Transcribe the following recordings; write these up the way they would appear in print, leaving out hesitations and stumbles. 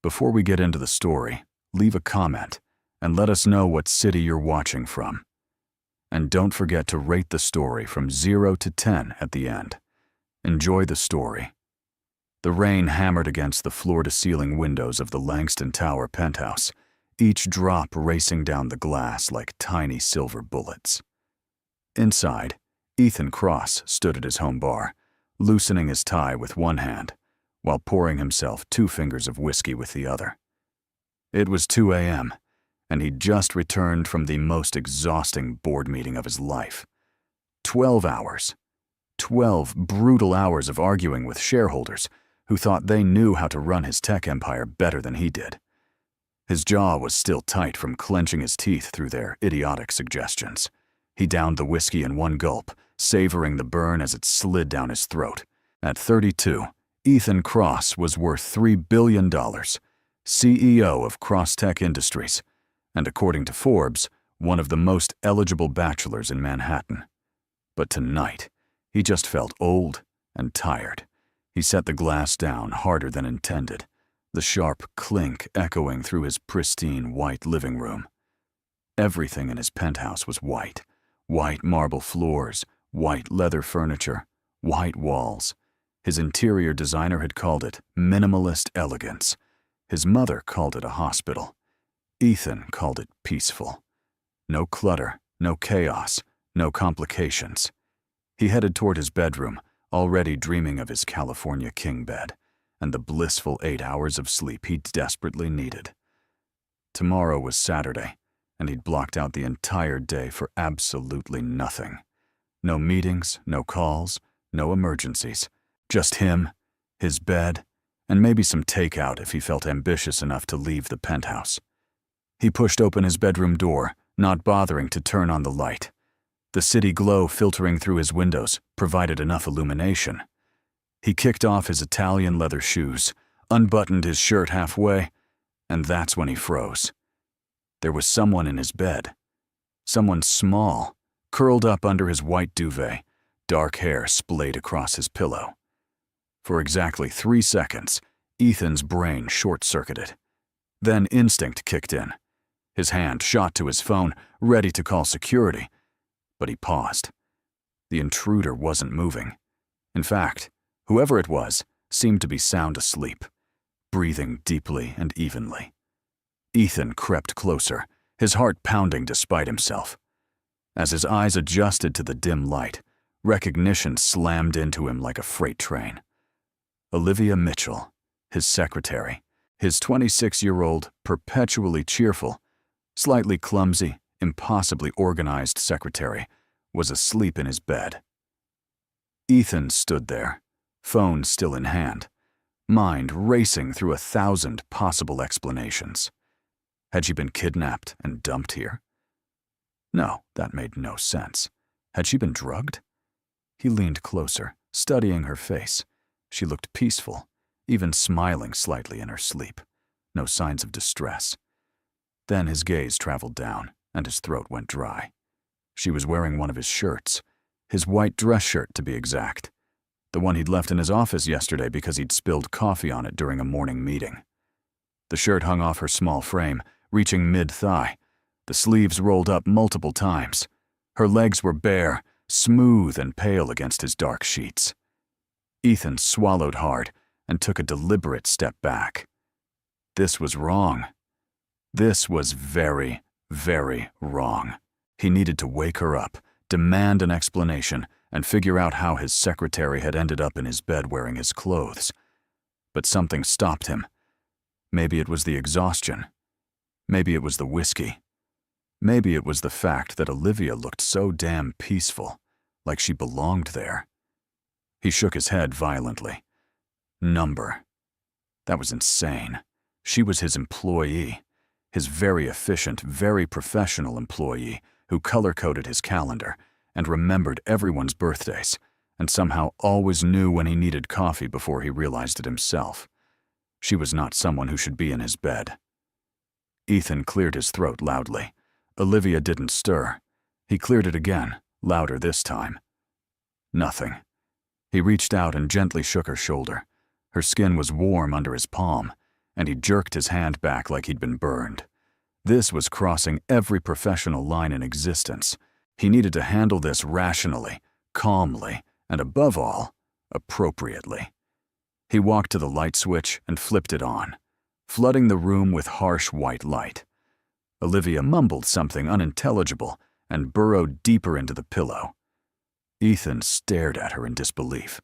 Before we get into the story, leave a comment and let us know what city you're watching from. And don't forget to rate the story from 0 to 10 at the end. Enjoy the story. The rain hammered against the floor-to-ceiling windows of the Langston Tower penthouse, each drop racing down the glass like tiny silver bullets. Inside, Ethan Cross stood at his home bar, loosening his tie with one hand, while pouring himself 2 fingers of whiskey with the other. It was 2 a.m., and he'd just returned from the most exhausting board meeting of his life. 12 hours. 12 brutal hours of arguing with shareholders who thought they knew how to run his tech empire better than he did. His jaw was still tight from clenching his teeth through their idiotic suggestions. He downed the whiskey in one gulp, savoring the burn as it slid down his throat. At 32, Ethan Cross was worth $3 billion, CEO of Cross Tech Industries, and according to Forbes, one of the most eligible bachelors in Manhattan. But tonight, he just felt old and tired. He set the glass down harder than intended, the sharp clink echoing through his pristine white living room. Everything in his penthouse was white. White marble floors, white leather furniture, white walls. His interior designer had called it minimalist elegance. His mother called it a hospital. Ethan called it peaceful. No clutter, no chaos, no complications. He headed toward his bedroom, already dreaming of his California king bed and the blissful 8 hours of sleep he'd desperately needed. Tomorrow was Saturday, and he'd blocked out the entire day for absolutely nothing. No meetings, no calls, no emergencies. Just him, his bed, and maybe some takeout if he felt ambitious enough to leave the penthouse. He pushed open his bedroom door, not bothering to turn on the light. The city glow filtering through his windows provided enough illumination. He kicked off his Italian leather shoes, unbuttoned his shirt halfway, and that's when he froze. There was someone in his bed. Someone small, curled up under his white duvet, dark hair splayed across his pillow. For exactly 3 seconds, Ethan's brain short-circuited. Then instinct kicked in. His hand shot to his phone, ready to call security. But he paused. The intruder wasn't moving. In fact, whoever it was seemed to be sound asleep, breathing deeply and evenly. Ethan crept closer, his heart pounding despite himself. As his eyes adjusted to the dim light, recognition slammed into him like a freight train. Olivia Mitchell, his secretary, his 26-year-old, perpetually cheerful, slightly clumsy, impossibly organized secretary, was asleep in his bed. Ethan stood there, phone still in hand, mind racing through 1,000 possible explanations. Had she been kidnapped and dumped here? No, that made no sense. Had she been drugged? He leaned closer, studying her face. She looked peaceful, even smiling slightly in her sleep. No signs of distress. Then his gaze traveled down, and his throat went dry. She was wearing one of his shirts, his white dress shirt to be exact, the one he'd left in his office yesterday because he'd spilled coffee on it during a morning meeting. The shirt hung off her small frame, reaching mid-thigh. The sleeves rolled up multiple times. Her legs were bare, smooth and pale against his dark sheets. Ethan swallowed hard and took a deliberate step back. This was wrong. This was very, very wrong. He needed to wake her up, demand an explanation, and figure out how his secretary had ended up in his bed wearing his clothes. But something stopped him. Maybe it was the exhaustion. Maybe it was the whiskey. Maybe it was the fact that Olivia looked so damn peaceful, like she belonged there. He shook his head violently. Number. That was insane. She was his employee, his very efficient, very professional employee who color-coded his calendar and remembered everyone's birthdays and somehow always knew when he needed coffee before he realized it himself. She was not someone who should be in his bed. Ethan cleared his throat loudly. Olivia didn't stir. He cleared it again, louder this time. Nothing. He reached out and gently shook her shoulder. Her skin was warm under his palm, and he jerked his hand back like he'd been burned. This was crossing every professional line in existence. He needed to handle this rationally, calmly, and above all, appropriately. He walked to the light switch and flipped it on, flooding the room with harsh white light. Olivia mumbled something unintelligible and burrowed deeper into the pillow. Ethan stared at her in disbelief.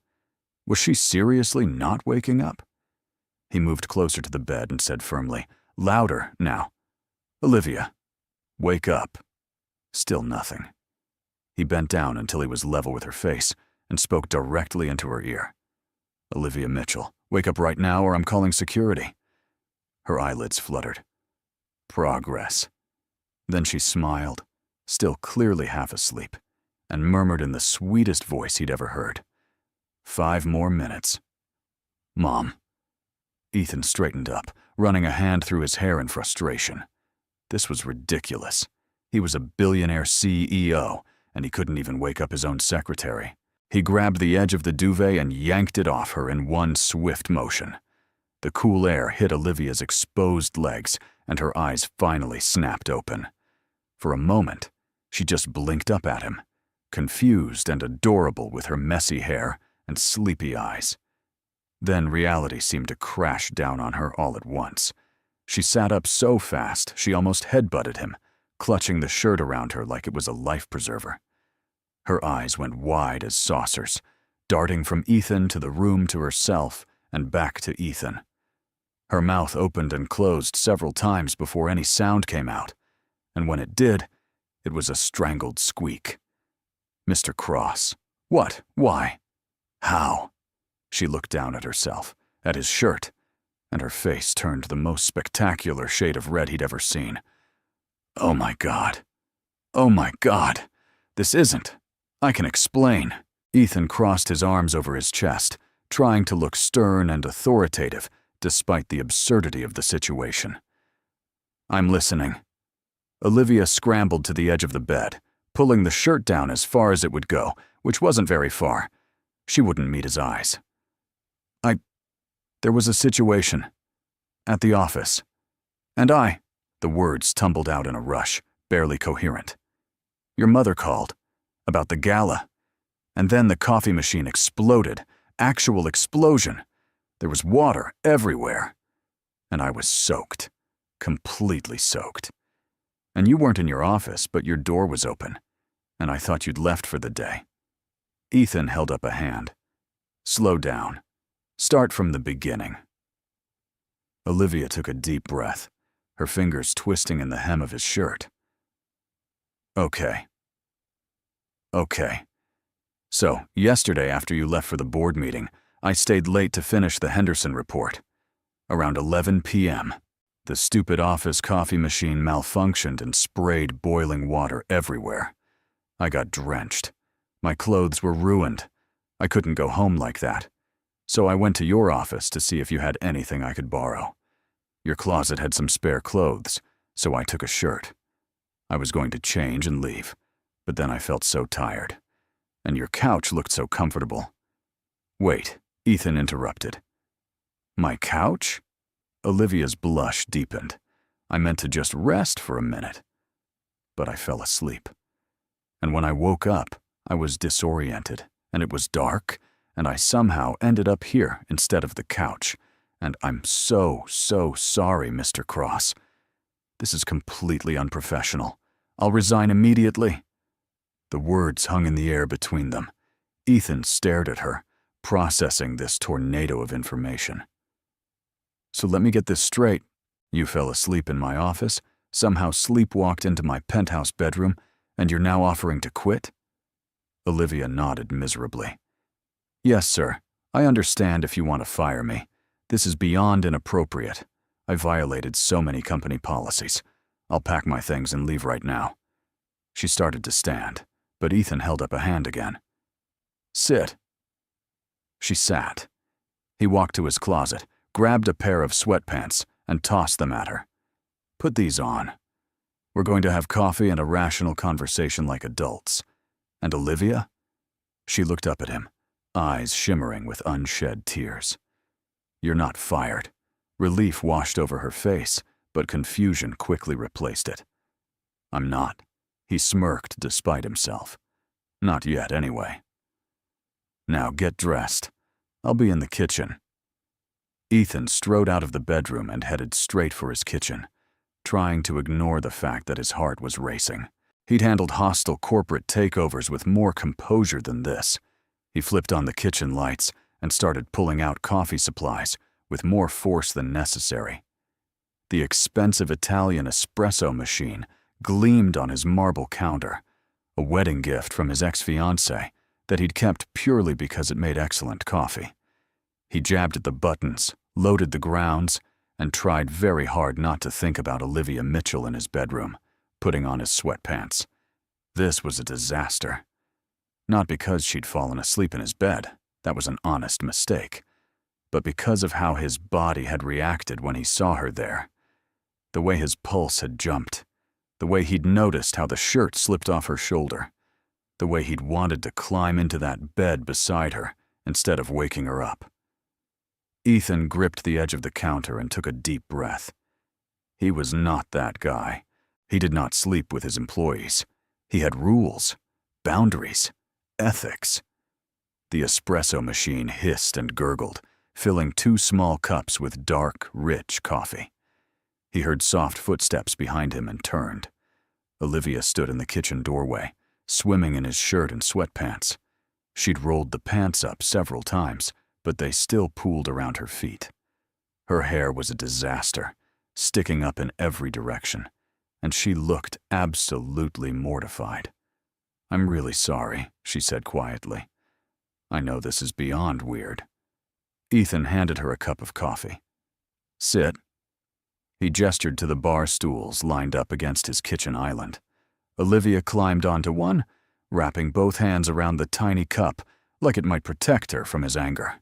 Was she seriously not waking up? He moved closer to the bed and said firmly, "Louder now. Olivia, wake up." Still nothing. He bent down until he was level with her face and spoke directly into her ear. "Olivia Mitchell, wake up right now or I'm calling security." Her eyelids fluttered. Progress. Then she smiled, still clearly half asleep, and murmured in the sweetest voice he'd ever heard, 5 more minutes. "Mom." Ethan straightened up, running a hand through his hair in frustration. This was ridiculous. He was a billionaire CEO, and he couldn't even wake up his own secretary. He grabbed the edge of the duvet and yanked it off her in one swift motion. The cool air hit Olivia's exposed legs, and her eyes finally snapped open. For a moment, she just blinked up at him, confused and adorable with her messy hair and sleepy eyes. Then reality seemed to crash down on her all at once. She sat up so fast she almost headbutted him, clutching the shirt around her like it was a life preserver. Her eyes went wide as saucers, darting from Ethan to the room to herself and back to Ethan. Her mouth opened and closed several times before any sound came out, and when it did, it was a strangled squeak. Mr. Cross. What? Why? How? She looked down at herself, at his shirt, and her face turned the most spectacular shade of red he'd ever seen. Oh my God. Oh my God. This isn't. I can explain. Ethan crossed his arms over his chest, trying to look stern and authoritative despite the absurdity of the situation. I'm listening. Olivia scrambled to the edge of the bed, pulling the shirt down as far as it would go, which wasn't very far. She wouldn't meet his eyes. There was a situation. At the office. And the words tumbled out in a rush, barely coherent. Your mother called. About the gala. And then the coffee machine exploded. Actual explosion. There was water everywhere. And I was soaked. Completely soaked. And you weren't in your office, but your door was open. And I thought you'd left for the day. Ethan held up a hand. Slow down. Start from the beginning. Olivia took a deep breath, her fingers twisting in the hem of his shirt. Okay. So, yesterday after you left for the board meeting, I stayed late to finish the Henderson report. Around 11 p.m., the stupid office coffee machine malfunctioned and sprayed boiling water everywhere. I got drenched. My clothes were ruined. I couldn't go home like that. So I went to your office to see if you had anything I could borrow. Your closet had some spare clothes, so I took a shirt. I was going to change and leave, but then I felt so tired. And your couch looked so comfortable. Wait, Ethan interrupted. My couch? Olivia's blush deepened. I meant to just rest for a minute. But I fell asleep. And when I woke up, I was disoriented, and it was dark, and I somehow ended up here instead of the couch. And I'm so sorry, Mr. Cross. This is completely unprofessional. I'll resign immediately. The words hung in the air between them. Ethan stared at her, processing this tornado of information. So let me get this straight. You fell asleep in my office, somehow sleepwalked into my penthouse bedroom, and you're now offering to quit? Olivia nodded miserably. Yes, sir. I understand if you want to fire me. This is beyond inappropriate. I violated so many company policies. I'll pack my things and leave right now. She started to stand, but Ethan held up a hand again. Sit. She sat. He walked to his closet, grabbed a pair of sweatpants, and tossed them at her. Put these on. We're going to have coffee and a rational conversation like adults. And Olivia? She looked up at him, eyes shimmering with unshed tears. You're not fired. Relief washed over her face, but confusion quickly replaced it. "I'm not." He smirked despite himself. "Not yet, anyway." "Now get dressed. I'll be in the kitchen." Ethan strode out of the bedroom and headed straight for his kitchen, trying to ignore the fact that his heart was racing. He'd handled hostile corporate takeovers with more composure than this. He flipped on the kitchen lights and started pulling out coffee supplies with more force than necessary. The expensive Italian espresso machine gleamed on his marble counter, a wedding gift from his ex-fiancée that he'd kept purely because it made excellent coffee. He jabbed at the buttons, loaded the grounds, and tried very hard not to think about Olivia Mitchell in his bedroom, putting on his sweatpants. This was a disaster. Not because she'd fallen asleep in his bed, that was an honest mistake, but because of how his body had reacted when he saw her there. The way his pulse had jumped, the way he'd noticed how the shirt slipped off her shoulder, the way he'd wanted to climb into that bed beside her instead of waking her up. Ethan gripped the edge of the counter and took a deep breath. He was not that guy. He did not sleep with his employees. He had rules, boundaries, ethics. The espresso machine hissed and gurgled, filling 2 small cups with dark, rich coffee. He heard soft footsteps behind him and turned. Olivia stood in the kitchen doorway, swimming in his shirt and sweatpants. She'd rolled the pants up several times, but they still pooled around her feet. Her hair was a disaster, sticking up in every direction, and she looked absolutely mortified. "I'm really sorry," she said quietly. "I know this is beyond weird." Ethan handed her a cup of coffee. "Sit." He gestured to the bar stools lined up against his kitchen island. Olivia climbed onto one, wrapping both hands around the tiny cup like it might protect her from his anger.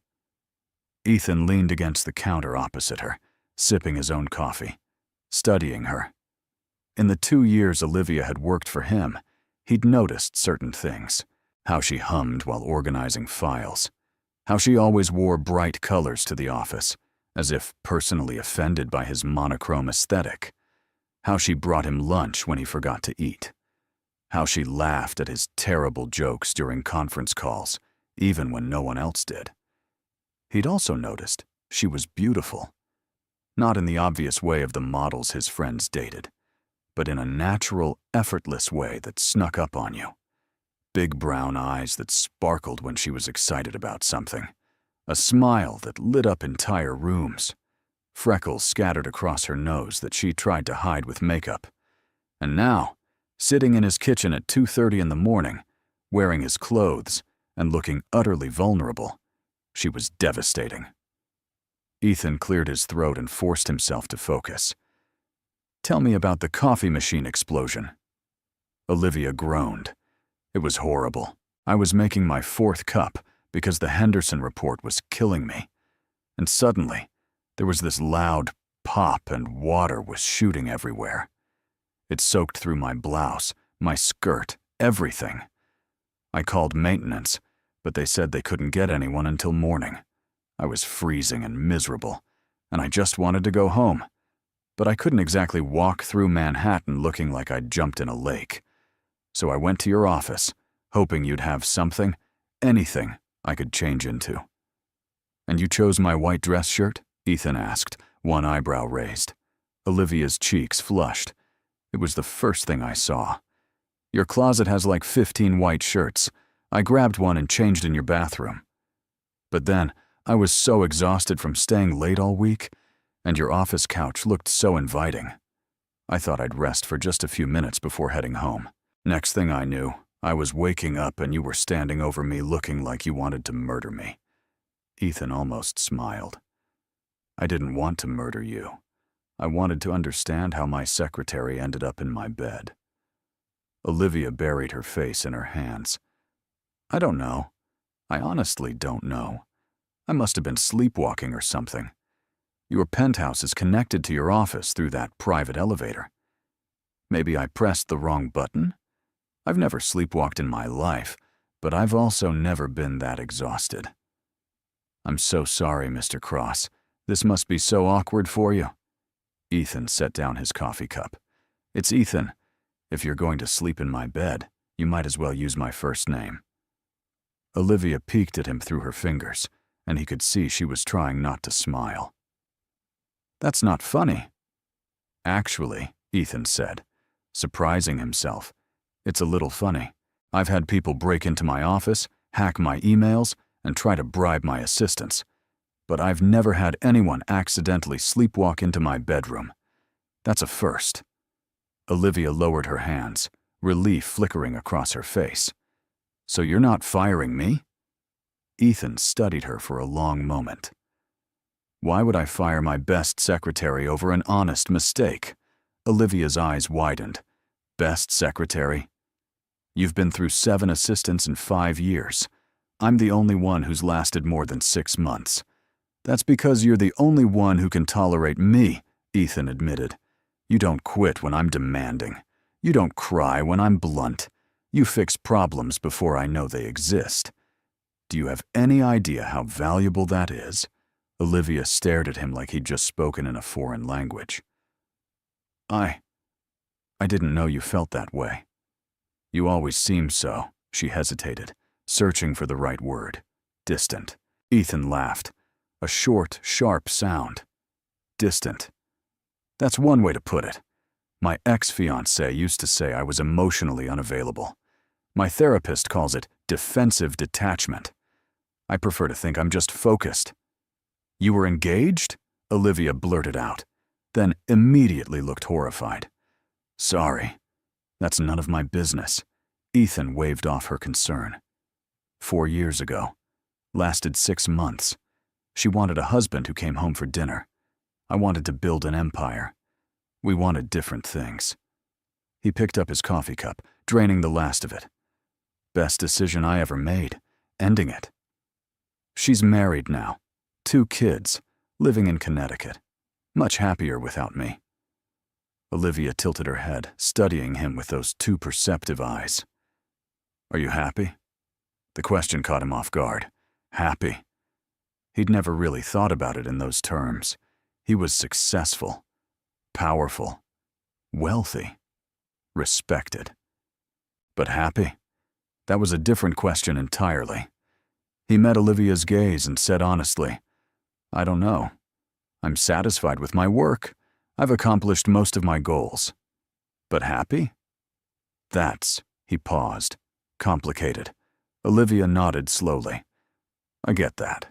Ethan leaned against the counter opposite her, sipping his own coffee, studying her. In the 2 years Olivia had worked for him, he'd noticed certain things. How she hummed while organizing files. How she always wore bright colors to the office, as if personally offended by his monochrome aesthetic. How she brought him lunch when he forgot to eat. How she laughed at his terrible jokes during conference calls, even when no one else did. He'd also noticed she was beautiful. Not in the obvious way of the models his friends dated, but in a natural, effortless way that snuck up on you. Big brown eyes that sparkled when she was excited about something. A smile that lit up entire rooms. Freckles scattered across her nose that she tried to hide with makeup. And now, sitting in his kitchen at 2:30 in the morning, wearing his clothes and looking utterly vulnerable, she was devastating. Ethan cleared his throat and forced himself to focus. "Tell me about the coffee machine explosion." Olivia groaned. "It was horrible. I was making my 4th cup because the Henderson report was killing me. And suddenly, there was this loud pop and water was shooting everywhere. It soaked through my blouse, my skirt, everything. I called maintenance, but they said they couldn't get anyone until morning. I was freezing and miserable, and I just wanted to go home. But I couldn't exactly walk through Manhattan looking like I'd jumped in a lake. So I went to your office, hoping you'd have something, anything, I could change into." "And you chose my white dress shirt?" Ethan asked, one eyebrow raised. Olivia's cheeks flushed. "It was the first thing I saw. Your closet has like 15 white shirts. I grabbed one and changed in your bathroom. But then, I was so exhausted from staying late all week, and your office couch looked so inviting. I thought I'd rest for just a few minutes before heading home. Next thing I knew, I was waking up and you were standing over me looking like you wanted to murder me." Ethan almost smiled. "I didn't want to murder you. I wanted to understand how my secretary ended up in my bed." Olivia buried her face in her hands. "I don't know. I honestly don't know. I must have been sleepwalking or something. Your penthouse is connected to your office through that private elevator. Maybe I pressed the wrong button? I've never sleepwalked in my life, but I've also never been that exhausted. I'm so sorry, Mr. Cross, This must be so awkward for you. Ethan set down his coffee cup. It's Ethan. If you're going to sleep in my bed, you might as well use my first name. Olivia peeked at him through her fingers, and he could see she was trying not to smile. That's not funny. Actually, Ethan said, surprising himself, it's a little funny. I've had people break into my office, hack my emails, and try to bribe my assistants. But I've never had anyone accidentally sleepwalk into my bedroom. That's a first. Olivia lowered her hands, relief flickering across her face. So you're not firing me? Ethan studied her for a long moment. Why would I fire my best secretary over an honest mistake? Olivia's eyes widened. Best secretary? You've been through 7 assistants in 5 years. I'm the only one who's lasted more than 6 months. That's because you're the only one who can tolerate me, Ethan admitted. You don't quit when I'm demanding. You don't cry when I'm blunt. You fix problems before I know they exist. Do you have any idea how valuable that is? Olivia stared at him like he'd just spoken in a foreign language. I didn't know you felt that way. You always seem so, she hesitated, searching for the right word. Distant. Ethan laughed. A short, sharp sound. Distant. That's one way to put it. My ex-fiancé used to say I was emotionally unavailable. My therapist calls it defensive detachment. I prefer to think I'm just focused. You were engaged? Olivia blurted out, then immediately looked horrified. Sorry. That's none of my business. Ethan waved off her concern. 4 years ago. Lasted 6 months. She wanted a husband who came home for dinner. I wanted to build an empire. We wanted different things. He picked up his coffee cup, draining the last of it. Best decision I ever made, ending it. She's married now. 2 kids, living in Connecticut. Much happier without me. Olivia tilted her head, studying him with those 2 perceptive eyes. Are you happy? The question caught him off guard. Happy. He'd never really thought about it in those terms. He was successful, powerful, wealthy, respected. But happy? That was a different question entirely. He met Olivia's gaze and said honestly, I don't know. I'm satisfied with my work. I've accomplished most of my goals. But happy? That's, he paused, complicated. Olivia nodded slowly. I get that.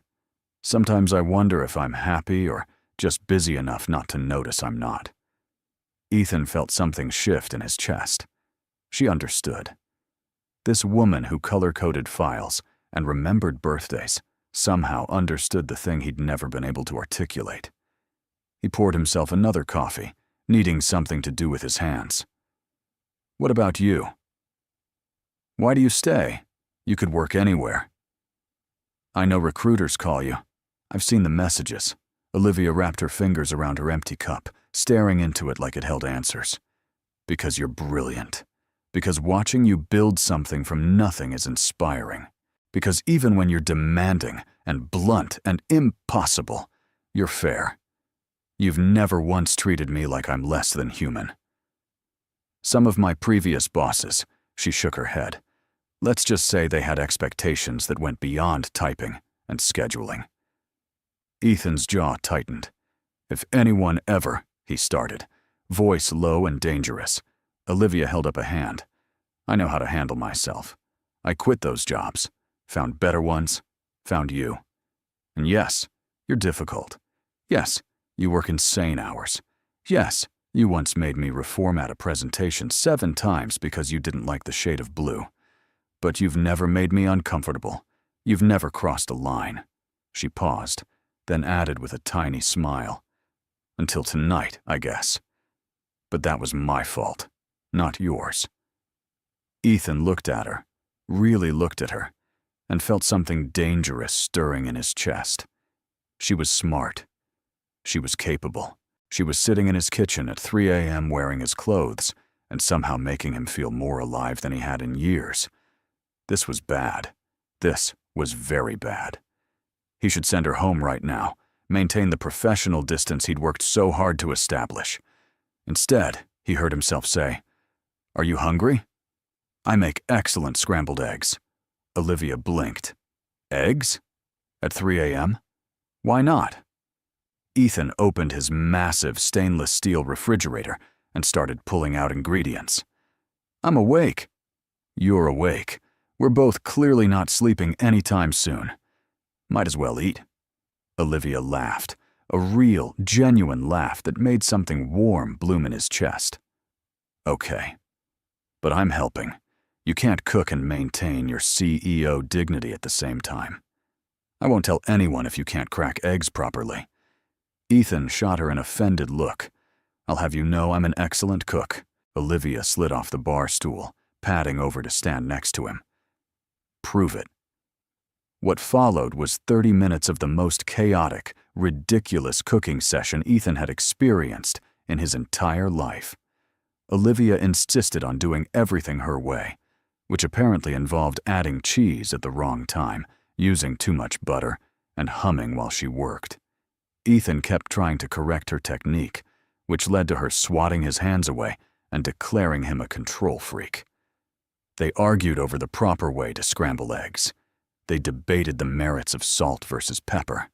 Sometimes I wonder if I'm happy or just busy enough not to notice I'm not. Ethan felt something shift in his chest. She understood. This woman who color-coded files and remembered birthdays somehow understood the thing he'd never been able to articulate. He poured himself another coffee, needing something to do with his hands. What about you? Why do you stay? You could work anywhere. I know recruiters call you. I've seen the messages. Olivia wrapped her fingers around her empty cup, staring into it like it held answers. Because you're brilliant. Because watching you build something from nothing is inspiring. Because even when you're demanding and blunt and impossible, you're fair. You've never once treated me like I'm less than human. Some of my previous bosses, she shook her head. Let's just say they had expectations that went beyond typing and scheduling. Ethan's jaw tightened. If anyone ever, he started, voice low and dangerous. Olivia held up a hand. I know how to handle myself. I quit those jobs. Found better ones. Found you. And yes, you're difficult. Yes, you work insane hours. Yes, you once made me reformat a presentation 7 times because you didn't like the shade of blue. But you've never made me uncomfortable. You've never crossed a line. She paused, then added with a tiny smile. Until tonight, I guess. But that was my fault, not yours. Ethan looked at her, really looked at her, and felt something dangerous stirring in his chest. She was smart. She was capable. She was sitting in his kitchen at 3 a.m. wearing his clothes and somehow making him feel more alive than he had in years. This was bad. This was very bad. He should send her home right now, maintain the professional distance he'd worked so hard to establish. Instead, he heard himself say, "Are you hungry? I make excellent scrambled eggs." Olivia blinked. Eggs? At 3 a.m.? Why not? Ethan opened his massive stainless steel refrigerator and started pulling out ingredients. "I'm awake." "You're awake. We're both clearly not sleeping anytime soon. Might as well eat." Olivia laughed, a real, genuine laugh that made something warm bloom in his chest. "Okay. But I'm helping. You can't cook and maintain your CEO dignity at the same time. I won't tell anyone if you can't crack eggs properly." Ethan shot her an offended look. "I'll have you know I'm an excellent cook." Olivia slid off the bar stool, padding over to stand next to him. "Prove it." What followed was 30 minutes of the most chaotic, ridiculous cooking session Ethan had experienced in his entire life. Olivia insisted on doing everything her way, which apparently involved adding cheese at the wrong time, using too much butter, and humming while she worked. Ethan kept trying to correct her technique, which led to her swatting his hands away and declaring him a control freak. They argued over the proper way to scramble eggs. They debated the merits of salt versus pepper.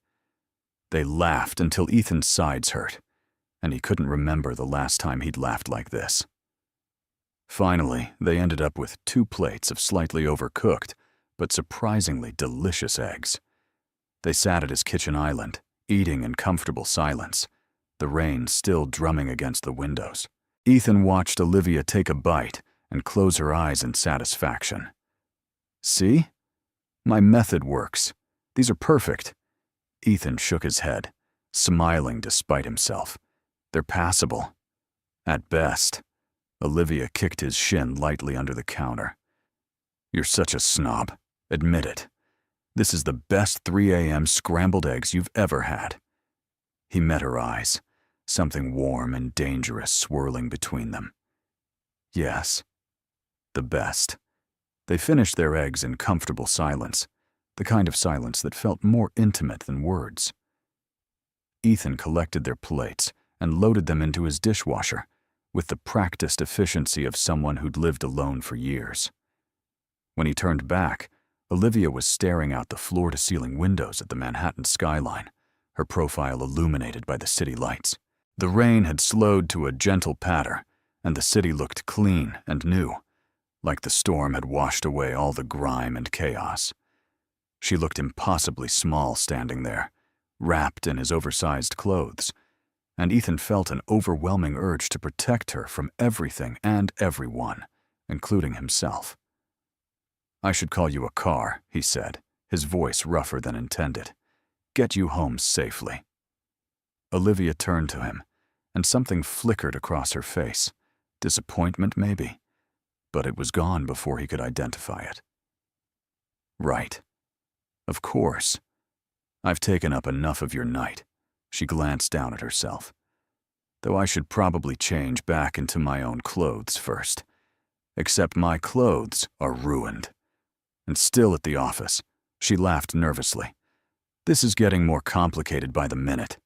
They laughed until Ethan's sides hurt, and he couldn't remember the last time he'd laughed like this. Finally, they ended up with 2 plates of slightly overcooked, but surprisingly delicious eggs. They sat at his kitchen island, eating in comfortable silence, the rain still drumming against the windows. Ethan watched Olivia take a bite and close her eyes in satisfaction. "See? My method works. These are perfect." Ethan shook his head, smiling despite himself. "They're passable. At best." Olivia kicked his shin lightly under the counter. "You're such a snob. Admit it. This is the best 3 a.m. scrambled eggs you've ever had." He met her eyes, something warm and dangerous swirling between them. "Yes, the best." They finished their eggs in comfortable silence, the kind of silence that felt more intimate than words. Ethan collected their plates and loaded them into his dishwasher, with the practiced efficiency of someone who'd lived alone for years. When he turned back, Olivia was staring out the floor-to-ceiling windows at the Manhattan skyline, her profile illuminated by the city lights. The rain had slowed to a gentle patter, and the city looked clean and new, like the storm had washed away all the grime and chaos. She looked impossibly small standing there, wrapped in his oversized clothes, and Ethan felt an overwhelming urge to protect her from everything and everyone, including himself. "I should call you a car," he said, his voice rougher than intended. "Get you home safely." Olivia turned to him, and something flickered across her face. Disappointment, maybe, but it was gone before he could identify it. "Right. Of course. I've taken up enough of your night." She glanced down at herself. "Though I should probably change back into my own clothes first. Except my clothes are ruined. And still at the office." She laughed nervously. "This is getting more complicated by the minute."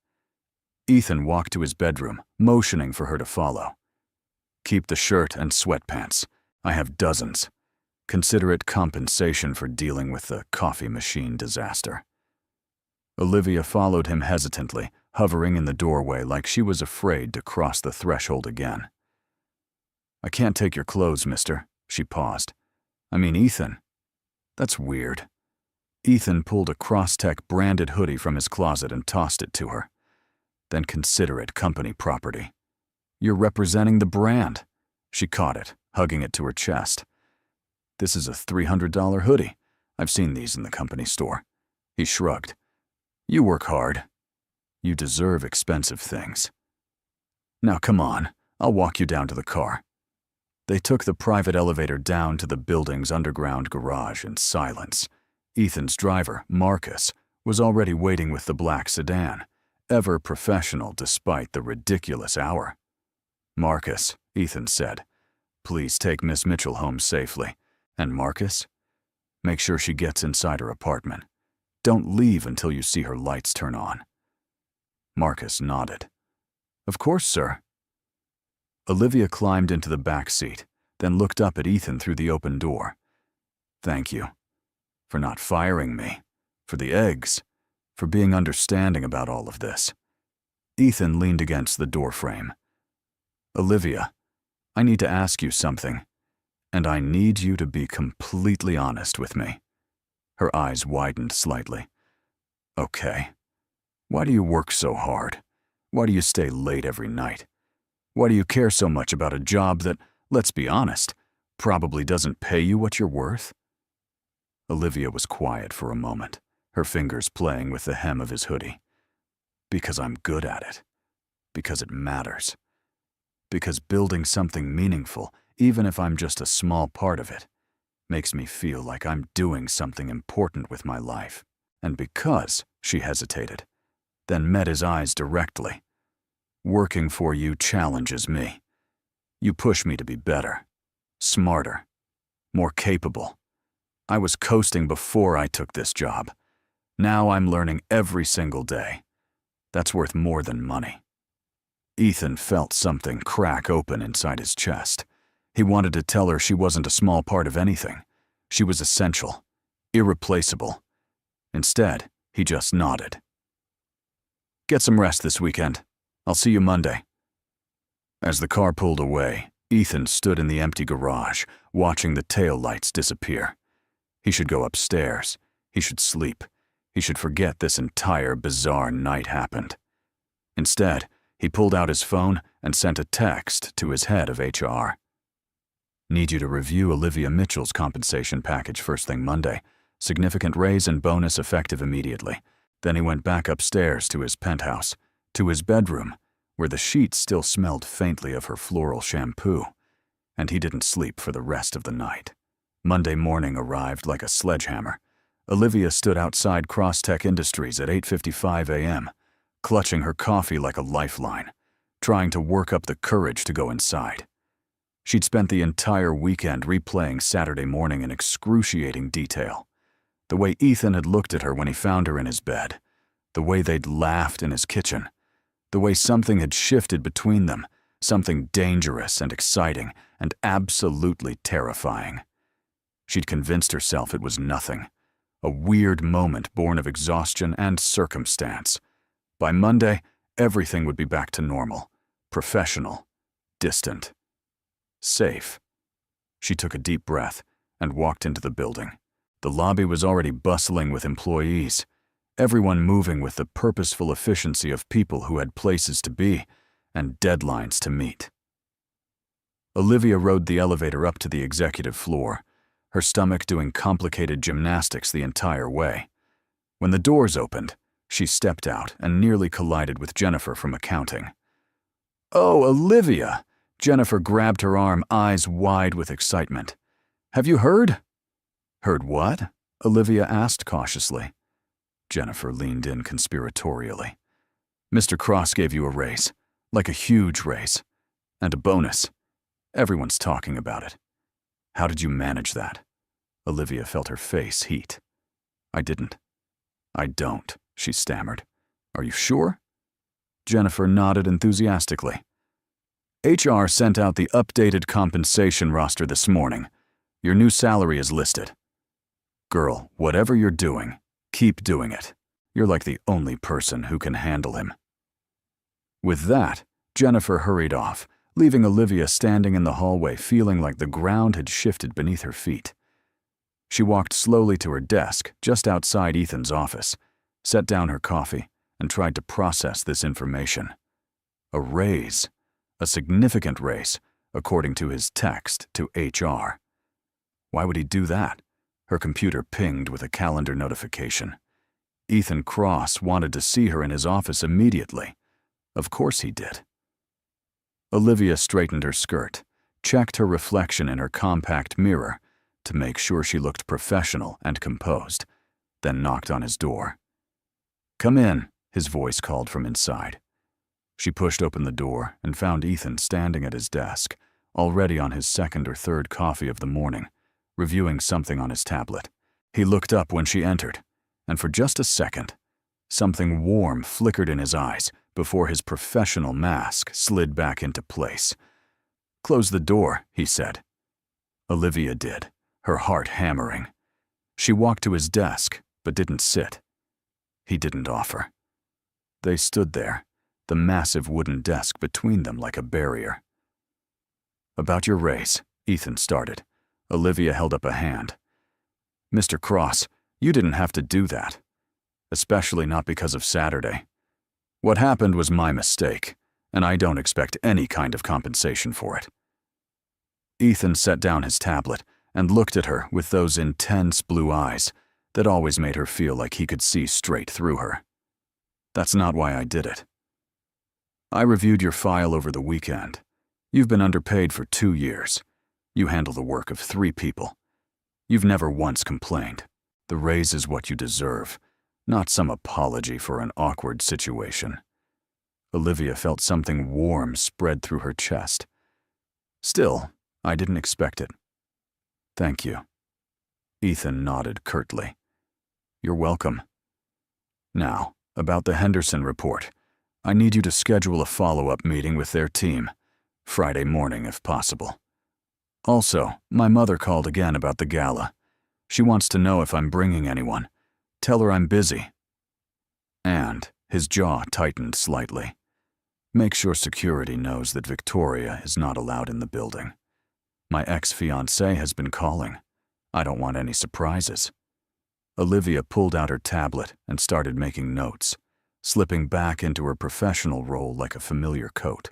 Ethan walked to his bedroom, motioning for her to follow. "Keep the shirt and sweatpants. I have dozens. Consider it compensation for dealing with the coffee machine disaster." Olivia followed him hesitantly, hovering in the doorway like she was afraid to cross the threshold again. "I can't take your clothes, mister." She paused. "I mean, Ethan." "That's weird." Ethan pulled a Crosstech branded hoodie from his closet and tossed it to her. "Then consider it company property." "You're representing the brand." She caught it, hugging it to her chest. "This is a $300 hoodie. I've seen these in the company store." He shrugged. "You work hard. You deserve expensive things. Now come on, I'll walk you down to the car." They took the private elevator down to the building's underground garage in silence. Ethan's driver, Marcus, was already waiting with the black sedan, ever professional despite the ridiculous hour. "Marcus," Ethan said, "please take Miss Mitchell home safely. And Marcus, make sure she gets inside her apartment. Don't leave until you see her lights turn on." Marcus nodded. Of course, sir. Olivia climbed into the back seat, then looked up at Ethan through the open door. Thank you. For not firing me. For the eggs. For being understanding about all of this. Ethan leaned against the doorframe. Olivia, I need to ask you something, and I need you to be completely honest with me. Her eyes widened slightly. Okay. Why do you work so hard? Why do you stay late every night? Why do you care so much about a job that, let's be honest, probably doesn't pay you what you're worth? Olivia was quiet for a moment, her fingers playing with the hem of his hoodie. Because I'm good at it. Because it matters. Because building something meaningful, even if I'm just a small part of it, makes me feel like I'm doing something important with my life. And because, she hesitated, then met his eyes directly. Working for you challenges me. You push me to be better, smarter, more capable. I was coasting before I took this job. Now I'm learning every single day. That's worth more than money. Ethan felt something crack open inside his chest. He wanted to tell her she wasn't a small part of anything. She was essential, irreplaceable. Instead, he just nodded. Get some rest this weekend. I'll see you Monday. As the car pulled away, Ethan stood in the empty garage, watching the tail lights disappear. He should go upstairs. He should sleep. He should forget this entire bizarre night happened. Instead, he pulled out his phone and sent a text to his head of HR. Need you to review Olivia Mitchell's compensation package first thing Monday. Significant raise and bonus effective immediately. Then he went back upstairs to his penthouse, to his bedroom, where the sheets still smelled faintly of her floral shampoo, and he didn't sleep for the rest of the night. Monday morning arrived like a sledgehammer. Olivia stood outside Crosstech Industries at 8:55 a.m., clutching her coffee like a lifeline, trying to work up the courage to go inside. She'd spent the entire weekend replaying Saturday morning in excruciating detail. The way Ethan had looked at her when he found her in his bed, the way they'd laughed in his kitchen, the way something had shifted between them, something dangerous and exciting and absolutely terrifying. She'd convinced herself it was nothing, a weird moment born of exhaustion and circumstance. By Monday, everything would be back to normal, professional, distant, safe. She took a deep breath and walked into the building. The lobby was already bustling with employees, everyone moving with the purposeful efficiency of people who had places to be and deadlines to meet. Olivia rode the elevator up to the executive floor, her stomach doing complicated gymnastics the entire way. When the doors opened, she stepped out and nearly collided with Jennifer from accounting. "Oh, Olivia!" Jennifer grabbed her arm, eyes wide with excitement. "Have you heard?" "Heard what?" Olivia asked cautiously. Jennifer leaned in conspiratorially. "Mr. Cross gave you a raise, like a huge raise, and a bonus. Everyone's talking about it. How did you manage that?" Olivia felt her face heat. "I didn't." "I don't," she stammered. "Are you sure?" Jennifer nodded enthusiastically. "HR sent out the updated compensation roster this morning. Your new salary is listed. Girl, whatever you're doing, keep doing it. You're like the only person who can handle him." With that, Jennifer hurried off, leaving Olivia standing in the hallway feeling like the ground had shifted beneath her feet. She walked slowly to her desk just outside Ethan's office, set down her coffee, and tried to process this information. A raise. A significant raise, according to his text to HR. Why would he do that? Her computer pinged with a calendar notification. Ethan Cross wanted to see her in his office immediately. Of course he did. Olivia straightened her skirt, checked her reflection in her compact mirror to make sure she looked professional and composed, then knocked on his door. "Come in," his voice called from inside. She pushed open the door and found Ethan standing at his desk, already on his second or third coffee of the morning, reviewing something on his tablet. He looked up when she entered, and for just a second, something warm flickered in his eyes before his professional mask slid back into place. "Close the door," he said. Olivia did, her heart hammering. She walked to his desk, but didn't sit. He didn't offer. They stood there, the massive wooden desk between them like a barrier. "About your raise," Ethan started. Olivia held up a hand. "Mr. Cross, you didn't have to do that. Especially not because of Saturday. What happened was my mistake, and I don't expect any kind of compensation for it." Ethan set down his tablet and looked at her with those intense blue eyes that always made her feel like he could see straight through her. "That's not why I did it. I reviewed your file over the weekend. You've been underpaid for 2 years. You handle the work of 3 people. You've never once complained. The raise is what you deserve, not some apology for an awkward situation." Olivia felt something warm spread through her chest. "Still, I didn't expect it." "Thank you." Ethan nodded curtly. "You're welcome. Now, about the Henderson report. I need you to schedule a follow-up meeting with their team, Friday morning if possible. Also, my mother called again about the gala. She wants to know if I'm bringing anyone. Tell her I'm busy." And his jaw tightened slightly. "Make sure security knows that Victoria is not allowed in the building. My ex-fiancé has been calling. I don't want any surprises." Olivia pulled out her tablet and started making notes, slipping back into her professional role like a familiar coat.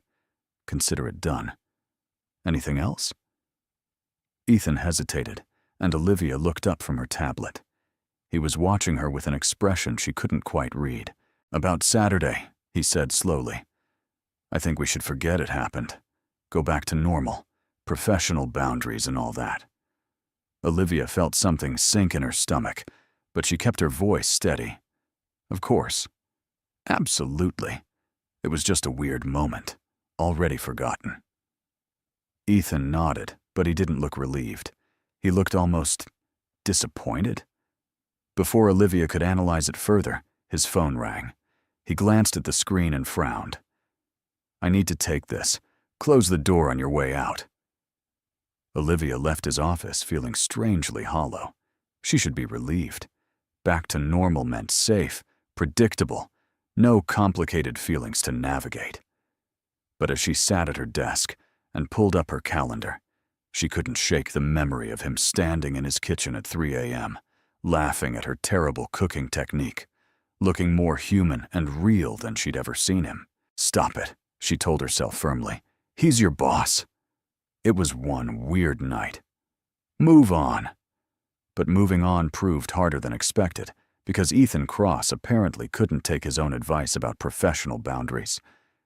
Consider it done. "Anything else?" Ethan hesitated, and Olivia looked up from her tablet. He was watching her with an expression she couldn't quite read. "About Saturday," he said slowly. "I think we should forget it happened. Go back to normal, professional boundaries and all that." Olivia felt something sink in her stomach, but she kept her voice steady. "Of course. Absolutely. It was just a weird moment, already forgotten." Ethan nodded, but he didn't look relieved. He looked almost disappointed. Before Olivia could analyze it further, his phone rang. He glanced at the screen and frowned. "I need to take this. Close the door on your way out." Olivia left his office feeling strangely hollow. She should be relieved. Back to normal meant safe, predictable, no complicated feelings to navigate. But as she sat at her desk and pulled up her calendar, she couldn't shake the memory of him standing in his kitchen at 3 a.m., laughing at her terrible cooking technique, looking more human and real than she'd ever seen him. "Stop it," she told herself firmly. "He's your boss." It was one weird night. Move on. But moving on proved harder than expected, because Ethan Cross apparently couldn't take his own advice about professional boundaries.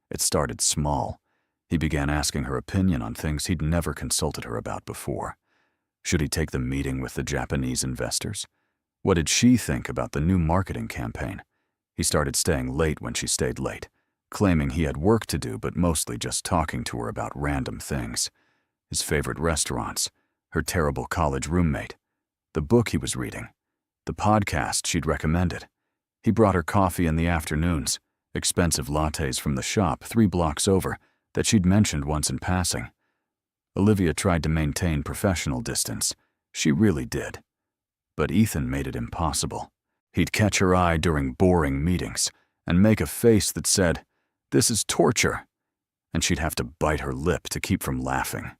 It started small. He began asking her opinion on things he'd never consulted her about before. Should he take the meeting with the Japanese investors? What did she think about the new marketing campaign? He started staying late when she stayed late, claiming he had work to do but mostly just talking to her about random things. His favorite restaurants, her terrible college roommate, the book he was reading, the podcast she'd recommended. He brought her coffee in the afternoons, expensive lattes from the shop 3 blocks over that she'd mentioned once in passing. Olivia tried to maintain professional distance. She really did. But Ethan made it impossible. He'd catch her eye during boring meetings and make a face that said, "This is torture," and she'd have to bite her lip to keep from laughing.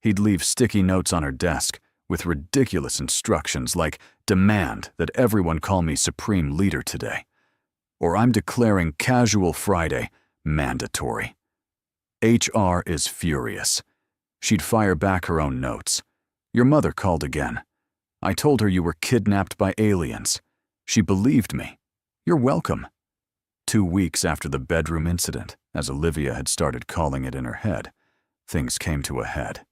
He'd leave sticky notes on her desk with ridiculous instructions like, "Demand that everyone call me Supreme Leader today," or "I'm declaring Casual Friday mandatory." HR is furious. She'd fire back her own notes. "Your mother called again. I told her you were kidnapped by aliens. She believed me. You're welcome." 2 weeks after the bedroom incident, as Olivia had started calling it in her head, things came to a head.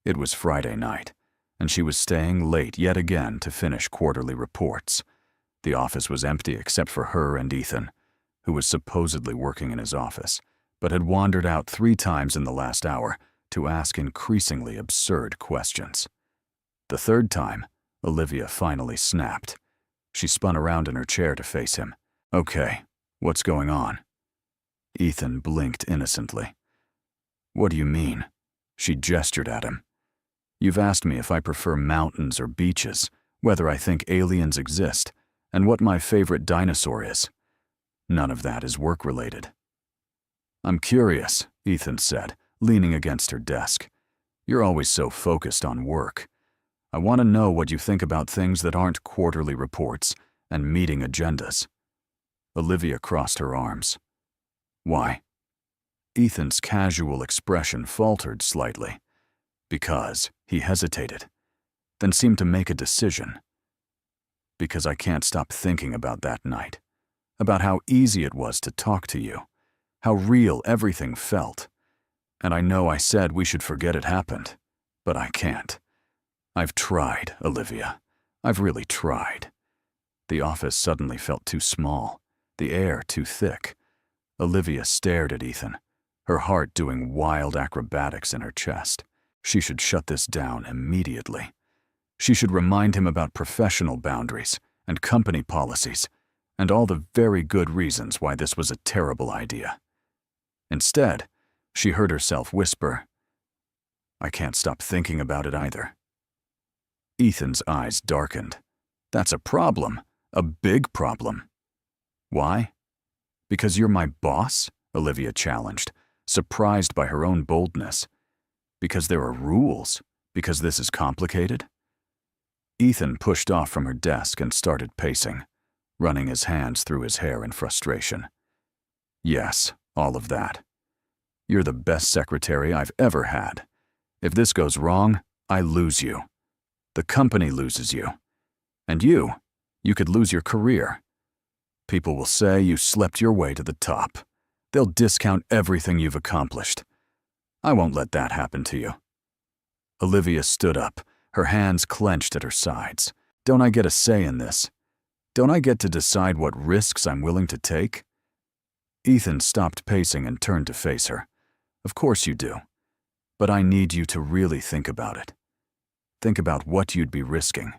It was Friday night, and she was staying late yet again to finish quarterly reports. The office was empty except for her and Ethan, who was supposedly working in his office, but had wandered out 3 times in the last hour to ask increasingly absurd questions. The 3rd time, Olivia finally snapped. She spun around in her chair to face him. "Okay, what's going on?" Ethan blinked innocently. What do you mean? She gestured at him. You've asked me if I prefer mountains or beaches, whether I think aliens exist, and what my favorite dinosaur is. None of that is work-related. I'm curious, Ethan said, leaning against her desk. You're always so focused on work. I want to know what you think about things that aren't quarterly reports and meeting agendas. Olivia crossed her arms. Why? Ethan's casual expression faltered slightly. Because he hesitated, then seemed to make a decision. Because I can't stop thinking about that night, about how easy it was to talk to you, how real everything felt. And I know I said we should forget it happened, but I can't. I've tried, Olivia. I've really tried. The office suddenly felt too small, the air too thick. Olivia stared at Ethan, her heart doing wild acrobatics in her chest. She should shut this down immediately. She should remind him about professional boundaries and company policies and all the very good reasons why this was a terrible idea. Instead, she heard herself whisper, I can't stop thinking about it either. Ethan's eyes darkened. That's a problem, a big problem. Why? Because you're my boss? Olivia challenged, surprised by her own boldness. Because there are rules? Because this is complicated? Ethan pushed off from her desk and started pacing, running his hands through his hair in frustration. Yes, all of that. You're the best secretary I've ever had. If this goes wrong, I lose you. The company loses you. And you could lose your career. People will say you slept your way to the top. They'll discount everything you've accomplished. I won't let that happen to you. Olivia stood up, her hands clenched at her sides. Don't I get a say in this? Don't I get to decide what risks I'm willing to take? Ethan stopped pacing and turned to face her. Of course you do. But I need you to really think about it. Think about what you'd be risking.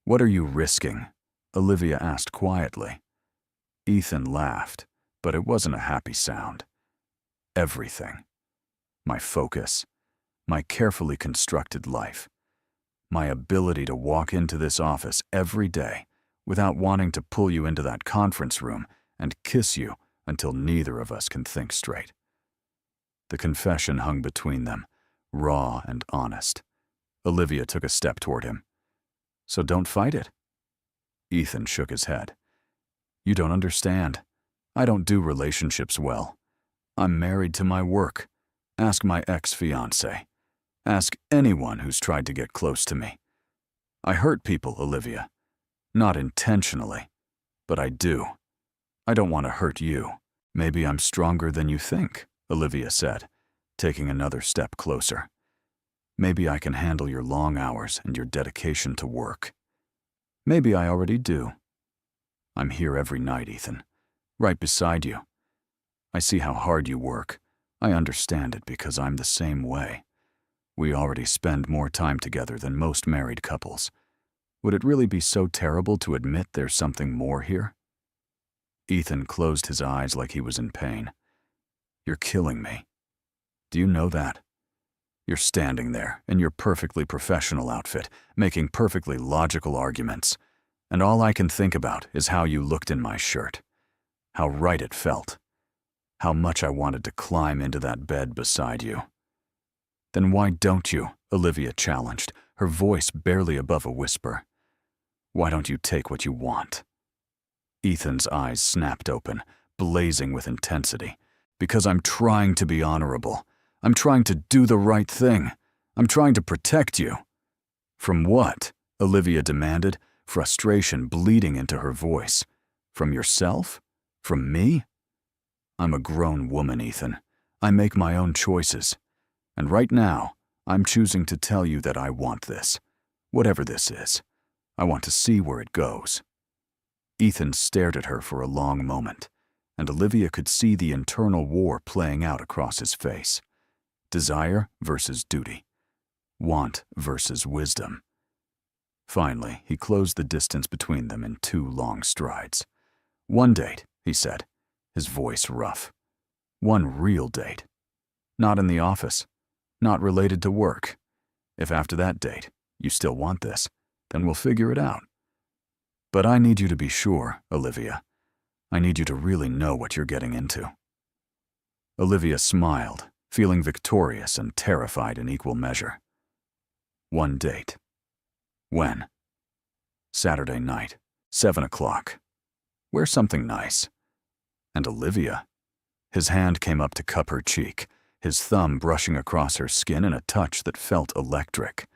What are you risking? Olivia asked quietly. Ethan laughed, but it wasn't a happy sound. Everything. My focus. My carefully constructed life. My ability to walk into this office every day without wanting to pull you into that conference room and kiss you until neither of us can think straight. The confession hung between them, raw and honest. Olivia took a step toward him. So don't fight it. Ethan shook his head. You don't understand. I don't do relationships well. I'm married to my work. Ask my ex-fiancé. Ask anyone who's tried to get close to me. I hurt people, Olivia. Not intentionally, but I do. I don't want to hurt you. Maybe I'm stronger than you think, Olivia said, taking another step closer. Maybe I can handle your long hours and your dedication to work. Maybe I already do. I'm here every night, Ethan, right beside you. I see how hard you work. I understand it because I'm the same way. We already spend more time together than most married couples. Would it really be so terrible to admit there's something more here? Ethan closed his eyes like he was in pain. You're killing me. Do you know that? You're standing there in your perfectly professional outfit, making perfectly logical arguments, and all I can think about is how you looked in my shirt, how right it felt, how much I wanted to climb into that bed beside you. Then why don't you? Olivia challenged, her voice barely above a whisper. Why don't you take what you want? Ethan's eyes snapped open, blazing with intensity. Because I'm trying to be honorable. I'm trying to do the right thing. I'm trying to protect you. From what? Olivia demanded, frustration bleeding into her voice. From yourself? From me? I'm a grown woman, Ethan. I make my own choices. And right now, I'm choosing to tell you that I want this. Whatever this is. I want to see where it goes. Ethan stared at her for a long moment, and Olivia could see the internal war playing out across his face. Desire versus duty. Want versus wisdom. Finally, he closed the distance between them in 2 long strides. One date, he said, his voice rough. One real date. Not in the office. Not related to work. If after that date you still want this, then we'll figure it out. But I need you to be sure, Olivia. I need you to really know what you're getting into." Olivia smiled, feeling victorious and terrified in equal measure. One date. When? Saturday night, 7 o'clock. Wear something nice. And Olivia? His hand came up to cup her cheek, his thumb brushing across her skin in a touch that felt electric.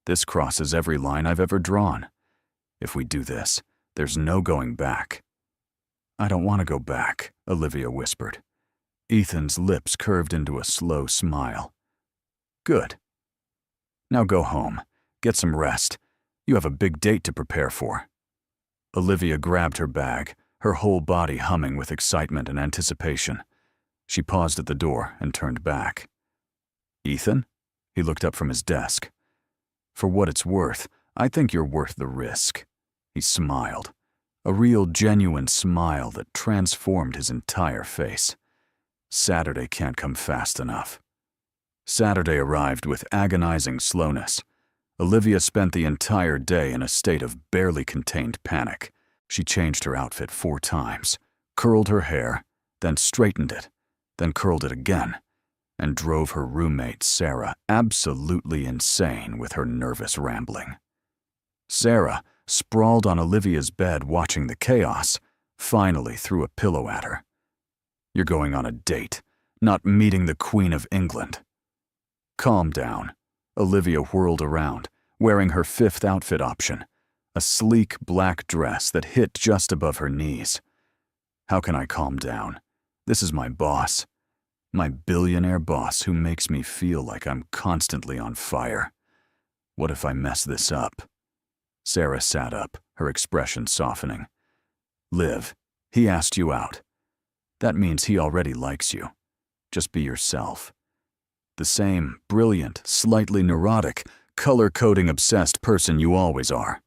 This crosses every line I've ever drawn. If we do this, there's no going back. "I don't want to go back," Olivia whispered. Ethan's lips curved into a slow smile. "Good. Now go home. Get some rest. You have a big date to prepare for." Olivia grabbed her bag, her whole body humming with excitement and anticipation. She paused at the door and turned back. "Ethan?" He looked up from his desk. "For what it's worth, I think you're worth the risk." He smiled, a real genuine smile that transformed his entire face. Saturday can't come fast enough. Saturday arrived with agonizing slowness. Olivia spent the entire day in a state of barely contained panic. She changed her outfit 4 times, curled her hair, then straightened it, then curled it again, and drove her roommate, Sarah, absolutely insane with her nervous rambling. Sarah, sprawled on Olivia's bed watching the chaos, finally threw a pillow at her. "You're going on a date, not meeting the Queen of England." "Calm down." Olivia whirled around, wearing her 5th outfit option, a sleek black dress that hit just above her knees. "How can I calm down? This is my boss. My billionaire boss who makes me feel like I'm constantly on fire. What if I mess this up?" Sarah sat up, her expression softening. "Liv, he asked you out. That means he already likes you. Just be yourself. The same brilliant, slightly neurotic, color-coding obsessed person you always are."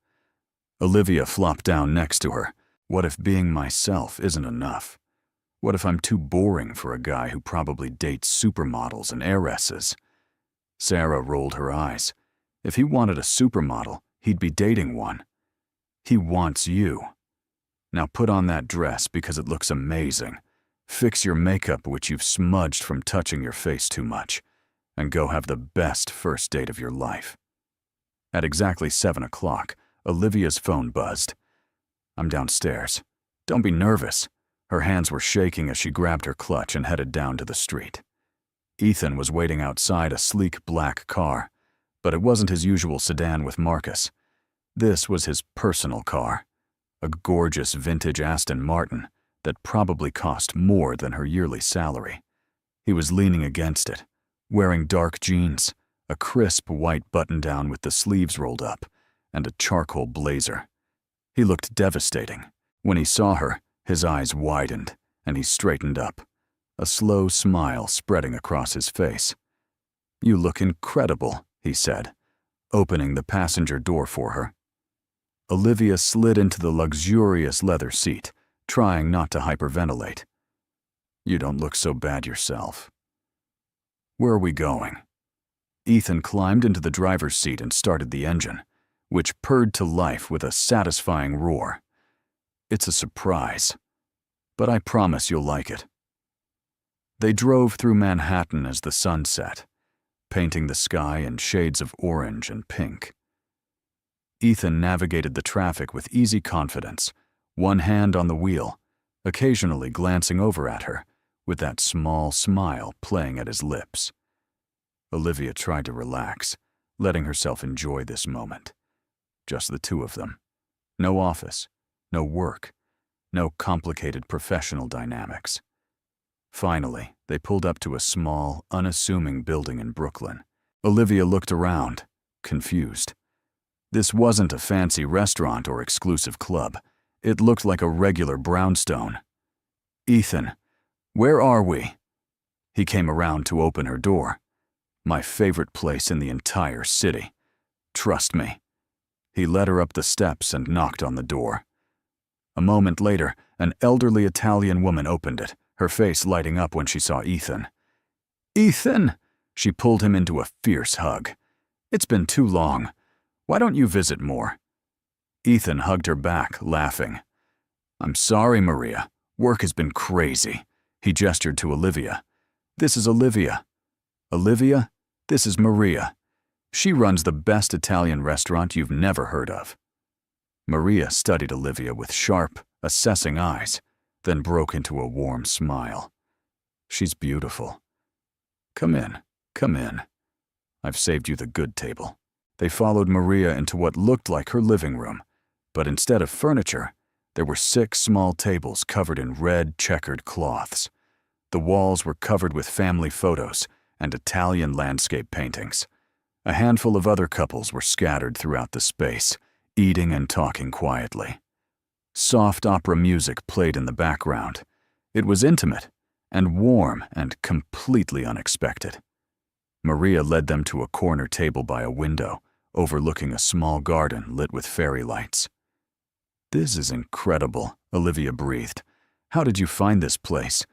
Olivia flopped down next to her. What if being myself isn't enough? What if I'm too boring for a guy who probably dates supermodels and heiresses? Sarah rolled her eyes. If he wanted a supermodel, he'd be dating one. He wants you. Now put on that dress because it looks amazing. Fix your makeup, which you've smudged from touching your face too much, and go have the best first date of your life. At exactly 7 o'clock, Olivia's phone buzzed. "I'm downstairs. Don't be nervous." Her hands were shaking as she grabbed her clutch and headed down to the street. Ethan was waiting outside a sleek black car, but it wasn't his usual sedan with Marcus. This was his personal car, a gorgeous vintage Aston Martin that probably cost more than her yearly salary. He was leaning against it, wearing dark jeans, a crisp white button-down with the sleeves rolled up, and a charcoal blazer. He looked devastating. When he saw her, his eyes widened, and he straightened up, a slow smile spreading across his face. "You look incredible," he said, opening the passenger door for her. Olivia slid into the luxurious leather seat, trying not to hyperventilate. "You don't look so bad yourself." "Where are we going?" Ethan climbed into the driver's seat and started the engine, which purred to life with a satisfying roar. "It's a surprise, but I promise you'll like it." They drove through Manhattan as the sun set, painting the sky in shades of orange and pink. Ethan navigated the traffic with easy confidence, one hand on the wheel, occasionally glancing over at her, with that small smile playing at his lips. Olivia tried to relax, letting herself enjoy this moment. Just the two of them. No office, no work, no complicated professional dynamics. Finally, they pulled up to a small, unassuming building in Brooklyn. Olivia looked around, confused. This wasn't a fancy restaurant or exclusive club. It looked like a regular brownstone. "Ethan, where are we?" He came around to open her door. "My favorite place in the entire city. Trust me." He led her up the steps and knocked on the door. A moment later, an elderly Italian woman opened it, her face lighting up when she saw Ethan. "Ethan!" She pulled him into a fierce hug. "It's been too long. Why don't you visit more?" Ethan hugged her back, laughing. "I'm sorry, Maria. Work has been crazy." He gestured to Olivia. "This is Olivia. Olivia, this is Maria. She runs the best Italian restaurant you've never heard of." Maria studied Olivia with sharp, assessing eyes, then broke into a warm smile. "She's beautiful. Come in, come in. I've saved you the good table." They followed Maria into what looked like her living room, but instead of furniture, there were 6 small tables covered in red, checkered cloths. The walls were covered with family photos and Italian landscape paintings. A handful of other couples were scattered throughout the space, eating and talking quietly. Soft opera music played in the background. It was intimate and warm and completely unexpected. Maria led them to a corner table by a window, overlooking a small garden lit with fairy lights. "This is incredible," Olivia breathed. "How did you find this place?"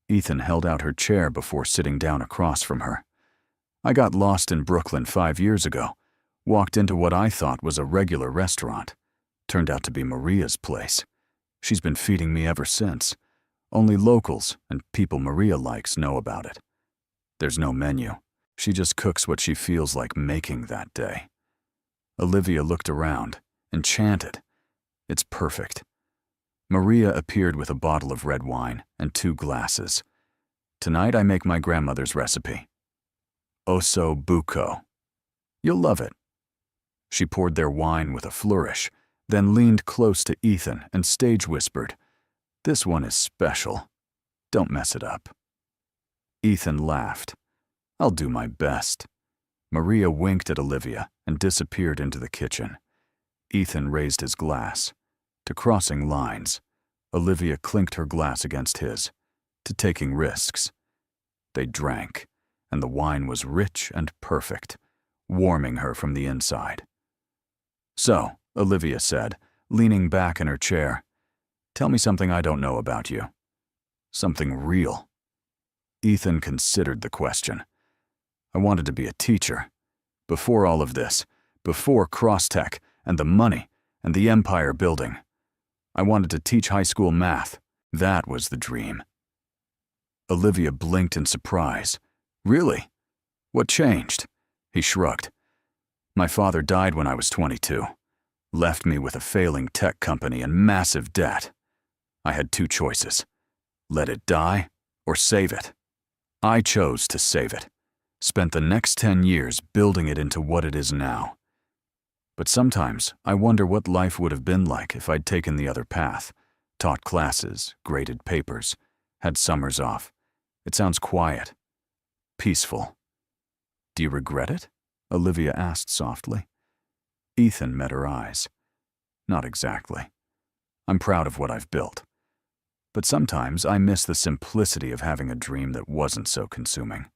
Ethan held out her chair before sitting down across from her. "I got lost in Brooklyn 5 years ago, walked into what I thought was a regular restaurant. Turned out to be Maria's place. She's been feeding me ever since. Only locals and people Maria likes know about it. There's no menu. She just cooks what she feels like making that day." Olivia looked around, enchanted. "It's perfect." Maria appeared with a bottle of red wine and 2 glasses. "Tonight I make my grandmother's recipe. Osso buco. You'll love it." She poured their wine with a flourish, then leaned close to Ethan and stage whispered, "This one is special. Don't mess it up." Ethan laughed. "I'll do my best." Maria winked at Olivia and disappeared into the kitchen. Ethan raised his glass. To crossing lines, Olivia clinked her glass against his. To taking risks. They drank, and the wine was rich and perfect, warming her from the inside. "So," Olivia said, leaning back in her chair, "tell me something I don't know about you. Something real." Ethan considered the question. "I wanted to be a teacher. Before all of this, before Crosstech and the money and the empire building. I wanted to teach high school math. That was the dream." Olivia blinked in surprise. "Really? What changed?" He shrugged. "My father died when I was 22. Left me with a failing tech company and massive debt. I had 2 choices. Let it die or save it. I chose to save it. Spent the next 10 years building it into what it is now. But sometimes I wonder what life would have been like if I'd taken the other path, taught classes, graded papers, had summers off. It sounds quiet, peaceful." "Do you regret it?" Olivia asked softly. Ethan met her eyes. "Not exactly. I'm proud of what I've built. But sometimes I miss the simplicity of having a dream that wasn't so consuming."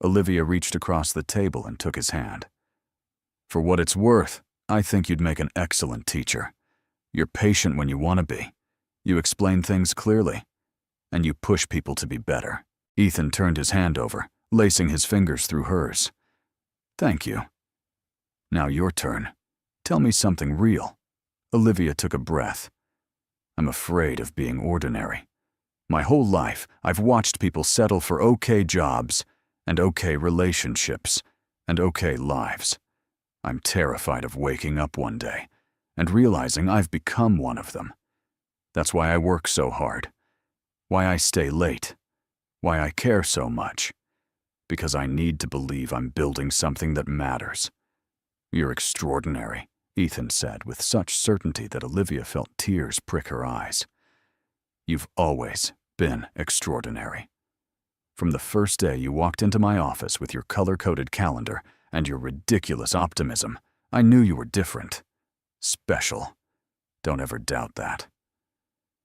Olivia reached across the table and took his hand. "For what it's worth, I think you'd make an excellent teacher. You're patient when you want to be. You explain things clearly. And you push people to be better." Ethan turned his hand over, lacing his fingers through hers. "Thank you. Now your turn. Tell me something real." Olivia took a breath. "I'm afraid of being ordinary. My whole life, I've watched people settle for okay jobs and okay relationships and okay lives. I'm terrified of waking up one day and realizing I've become one of them. That's why I work so hard. Why I stay late. Why I care so much. Because I need to believe I'm building something that matters." "You're extraordinary," Ethan said with such certainty that Olivia felt tears prick her eyes. "You've always been extraordinary. From the first day you walked into my office with your color-coded calendar and your ridiculous optimism, I knew you were different. Special. Don't ever doubt that."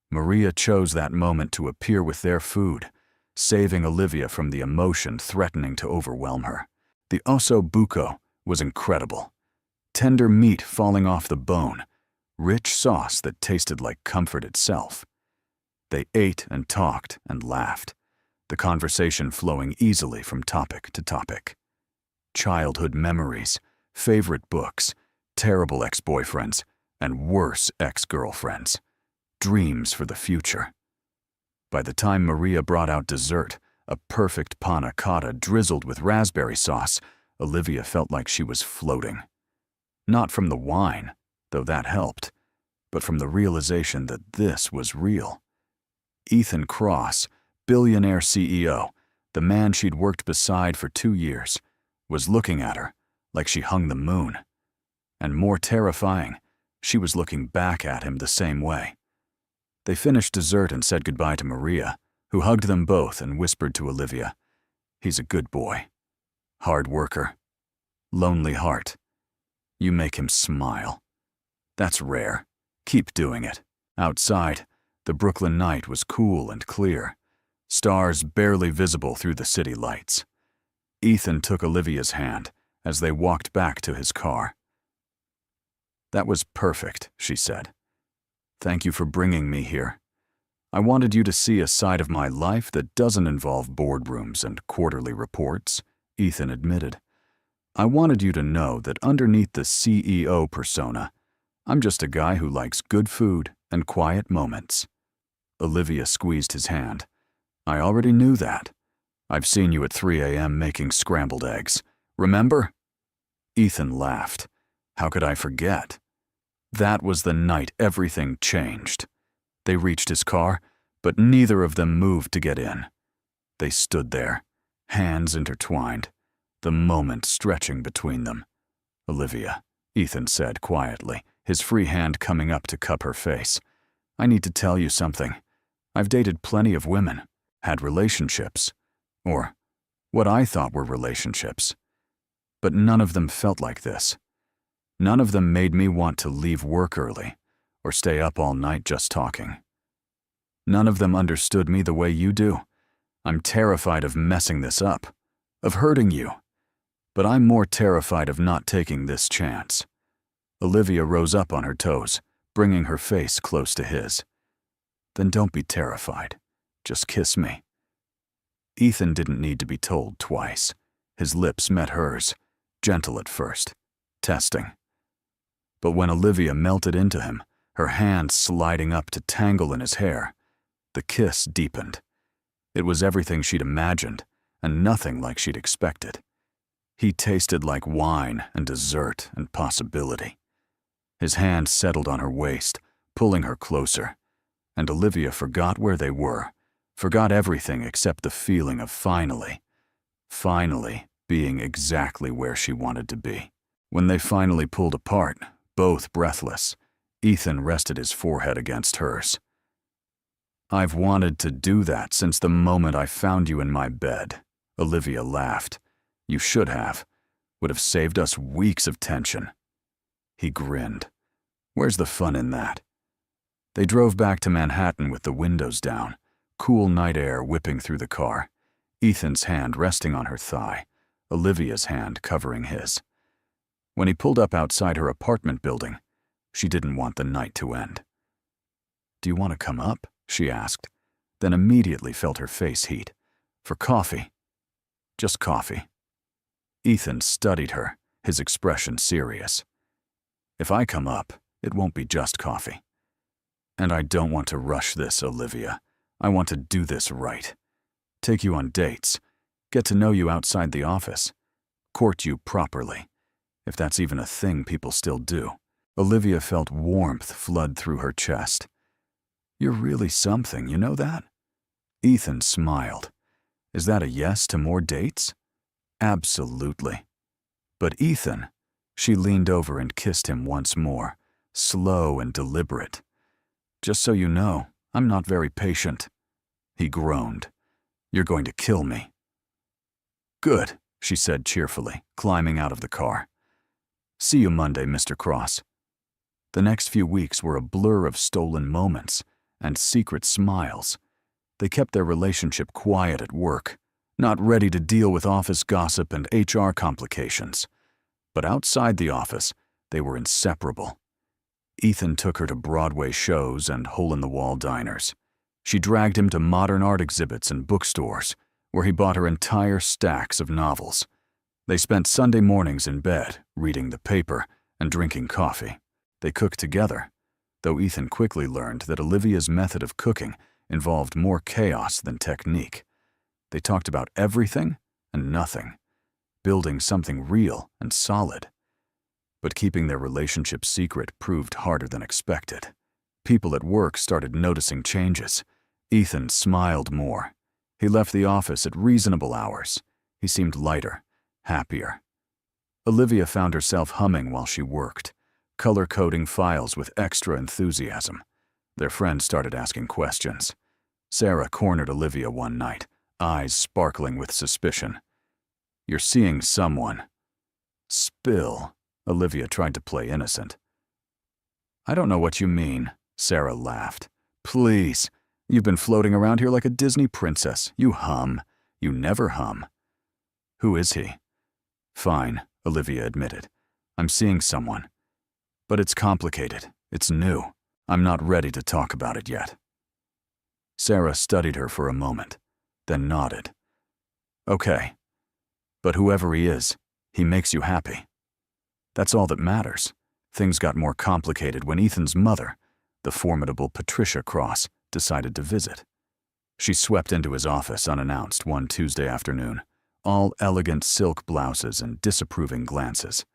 Maria chose that moment to appear with their food, saving Olivia from the emotion threatening to overwhelm her. The osso buco was incredible. Tender meat falling off the bone, rich sauce that tasted like comfort itself. They ate and talked and laughed, the conversation flowing easily from topic to topic. Childhood memories, favorite books, terrible ex-boyfriends, and worse ex-girlfriends. Dreams for the future. By the time Maria brought out dessert, a perfect panna cotta drizzled with raspberry sauce, Olivia felt like she was floating. Not from the wine, though that helped, but from the realization that this was real. Ethan Cross, billionaire CEO, the man she'd worked beside for 2 years, was looking at her like she hung the moon. And more terrifying, she was looking back at him the same way. They finished dessert and said goodbye to Maria, who hugged them both and whispered to Olivia, "He's a good boy. Hard worker. Lonely heart. You make him smile. That's rare. Keep doing it." Outside, the Brooklyn night was cool and clear, stars barely visible through the city lights. Ethan took Olivia's hand as they walked back to his car. "That was perfect," she said. "Thank you for bringing me here. I wanted you to see a side of my life that doesn't involve boardrooms and quarterly reports," Ethan admitted. "I wanted you to know that underneath the CEO persona, I'm just a guy who likes good food and quiet moments." Olivia squeezed his hand. "I already knew that. I've seen you at 3 a.m. making scrambled eggs. Remember?" Ethan laughed. "How could I forget?" That was the night everything changed. They reached his car, but neither of them moved to get in. They stood there, hands intertwined, the moment stretching between them. "Olivia," Ethan said quietly, his free hand coming up to cup her face, "I need to tell you something. I've dated plenty of women, had relationships, or what I thought were relationships. But none of them felt like this. None of them made me want to leave work early or stay up all night just talking. None of them understood me the way you do. I'm terrified of messing this up, of hurting you. But I'm more terrified of not taking this chance." Olivia rose up on her toes, bringing her face close to his. "Then don't be terrified. Just kiss me." Ethan didn't need to be told twice. His lips met hers, gentle at first, testing. But when Olivia melted into him, her hand sliding up to tangle in his hair, the kiss deepened. It was everything she'd imagined, and nothing like she'd expected. He tasted like wine and dessert and possibility. His hand settled on her waist, pulling her closer, and Olivia forgot where they were, forgot everything except the feeling of finally being exactly where she wanted to be. When they finally pulled apart, both breathless, Ethan rested his forehead against hers. "I've wanted to do that since the moment I found you in my bed," Olivia laughed. "You should have. Would have saved us weeks of tension." He grinned. "Where's the fun in that?" They drove back to Manhattan with the windows down, cool night air whipping through the car, Ethan's hand resting on her thigh, Olivia's hand covering his. When he pulled up outside her apartment building, she didn't want the night to end. "Do you want to come up?" she asked, then immediately felt her face heat. "For coffee?" "Just coffee." Ethan studied her, his expression serious. "If I come up, it won't be just coffee. And I don't want to rush this, Olivia. I want to do this right. Take you on dates, get to know you outside the office, court you properly, if that's even a thing people still do." Olivia felt warmth flood through her chest. "You're really something, you know that?" Ethan smiled. "Is that a yes to more dates?" "Absolutely." "But Ethan," she leaned over and kissed him once more, slow and deliberate. "Just so you know, I'm not very patient." He groaned. "You're going to kill me." "Good," she said cheerfully, climbing out of the car. "See you Monday, Mr. Cross." The next few weeks were a blur of stolen moments and secret smiles. They kept their relationship quiet at work, not ready to deal with office gossip and HR complications. But outside the office, they were inseparable. Ethan took her to Broadway shows and hole-in-the-wall diners. She dragged him to modern art exhibits and bookstores, where he bought her entire stacks of novels. They spent Sunday mornings in bed, reading the paper and drinking coffee. They cooked together, though Ethan quickly learned that Olivia's method of cooking involved more chaos than technique. They talked about everything and nothing, building something real and solid. But keeping their relationship secret proved harder than expected. People at work started noticing changes. Ethan smiled more. He left the office at reasonable hours. He seemed lighter, happier. Olivia found herself humming while she worked, color-coding files with extra enthusiasm. Their friends started asking questions. Sarah cornered Olivia one night, eyes sparkling with suspicion. "You're seeing someone." "Spill." Olivia tried to play innocent. "I don't know what you mean," Sarah laughed. "Please, you've been floating around here like a Disney princess. You hum. You never hum." "Who is he?" "Fine," Olivia admitted. "I'm seeing someone. But it's complicated. It's new. I'm not ready to talk about it yet." Sarah studied her for a moment, then nodded. "Okay. But whoever he is, he makes you happy." That's all that matters. Things got more complicated when Ethan's mother, the formidable Patricia Cross, decided to visit. She swept into his office unannounced one Tuesday afternoon, all elegant silk blouses and disapproving glances.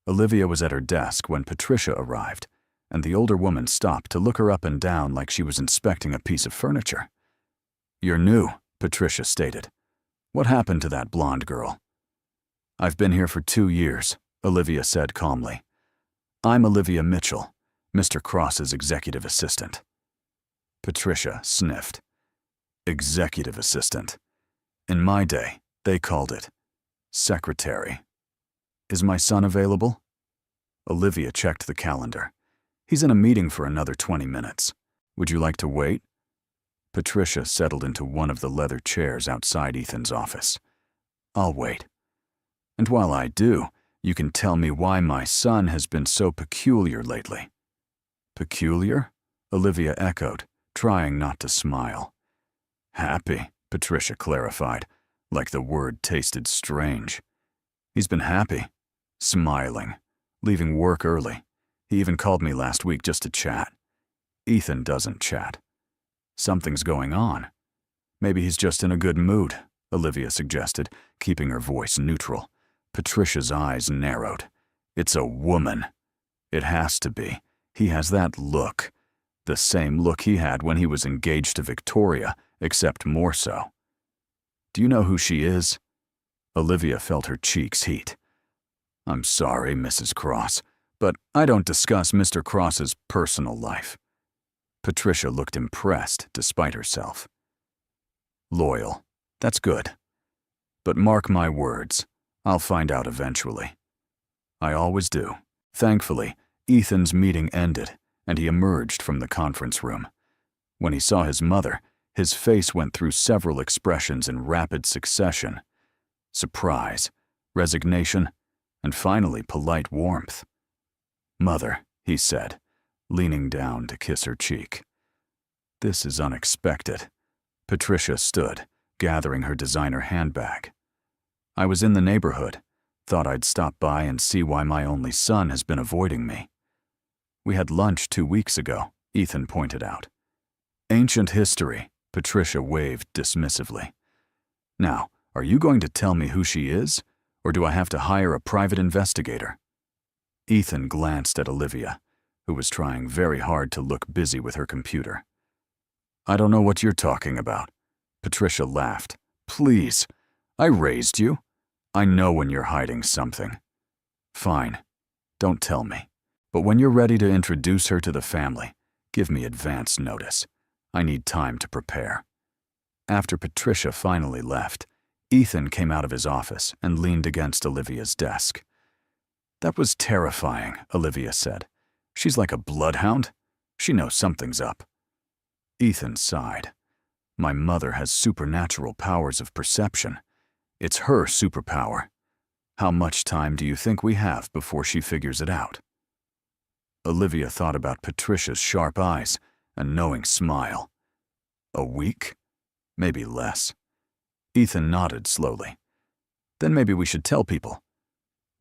Olivia was at her desk when Patricia arrived, and the older woman stopped to look her up and down like she was inspecting a piece of furniture. "You're new," Patricia stated. "What happened to that blonde girl?" "I've been here for 2 years," Olivia said calmly. "I'm Olivia Mitchell, Mr. Cross's executive assistant." Patricia sniffed. "Executive assistant. In my day, they called it secretary. Is my son available?" Olivia checked the calendar. "He's in a meeting for another 20 minutes. Would you like to wait?" Patricia settled into one of the leather chairs outside Ethan's office. "I'll wait. And while I do, you can tell me why my son has been so peculiar lately." "Peculiar?" Olivia echoed, trying not to smile. "Happy," Patricia clarified, like the word tasted strange. "He's been happy, smiling, leaving work early. He even called me last week just to chat. Ethan doesn't chat. Something's going on. Maybe he's just in a good mood," Olivia suggested, keeping her voice neutral. Patricia's eyes narrowed. "It's a woman. It has to be. He has that look. The same look he had when he was engaged to Victoria, except more so." "Do you know who she is?" Olivia felt her cheeks heat. "I'm sorry, Mrs. Cross, but I don't discuss Mr. Cross's personal life." Patricia looked impressed despite herself. "Loyal. That's good. But mark my words, I'll find out eventually. I always do." Thankfully, Ethan's meeting ended, and he emerged from the conference room. When he saw his mother, his face went through several expressions in rapid succession: surprise, resignation, and finally polite warmth. "Mother," he said, leaning down to kiss her cheek. "This is unexpected." Patricia stood, gathering her designer handbag. "I was in the neighborhood. Thought I'd stop by and see why my only son has been avoiding me." "We had lunch 2 weeks ago," Ethan pointed out. "Ancient history," Patricia waved dismissively. "Now, are you going to tell me who she is, or do I have to hire a private investigator?" Ethan glanced at Olivia, who was trying very hard to look busy with her computer. "I don't know what you're talking about." Patricia laughed. "Please. I raised you. I know when you're hiding something." "Fine. Don't tell me. But when you're ready to introduce her to the family, give me advance notice. I need time to prepare." After Patricia finally left, Ethan came out of his office and leaned against Olivia's desk. "That was terrifying," Olivia said. "She's like a bloodhound. She knows something's up." Ethan sighed. "My mother has supernatural powers of perception. It's her superpower. How much time do you think we have before she figures it out?" Olivia thought about Patricia's sharp eyes and knowing smile. A week? Maybe less. Ethan nodded slowly. Then maybe we should tell people.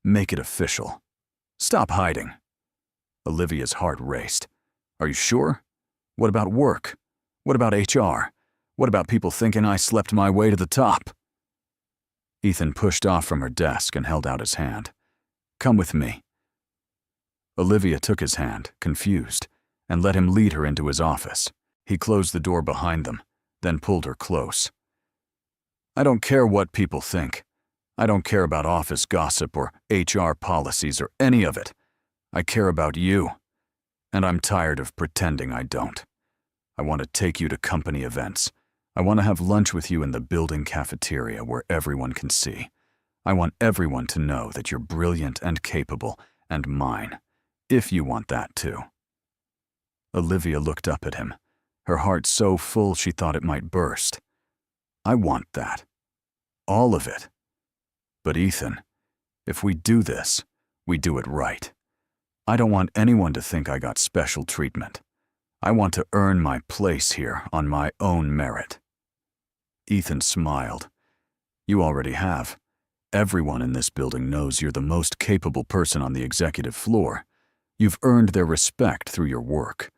Make it official. Stop hiding. Olivia's heart raced. Are you sure? What about work? What about HR? What about people thinking I slept my way to the top? Ethan pushed off from her desk and held out his hand. Come with me. Olivia took his hand, confused, and let him lead her into his office. He closed the door behind them, then pulled her close. I don't care what people think. I don't care about office gossip or HR policies or any of it. I care about you, and I'm tired of pretending I don't. I want to take you to company events. I want to have lunch with you in the building cafeteria where everyone can see. I want everyone to know that you're brilliant and capable and mine, if you want that too. Olivia looked up at him, her heart so full she thought it might burst. I want that. All of it. But Ethan, if we do this, we do it right. I don't want anyone to think I got special treatment. I want to earn my place here on my own merit. Ethan smiled. You already have. Everyone in this building knows you're the most capable person on the executive floor. You've earned their respect through your work.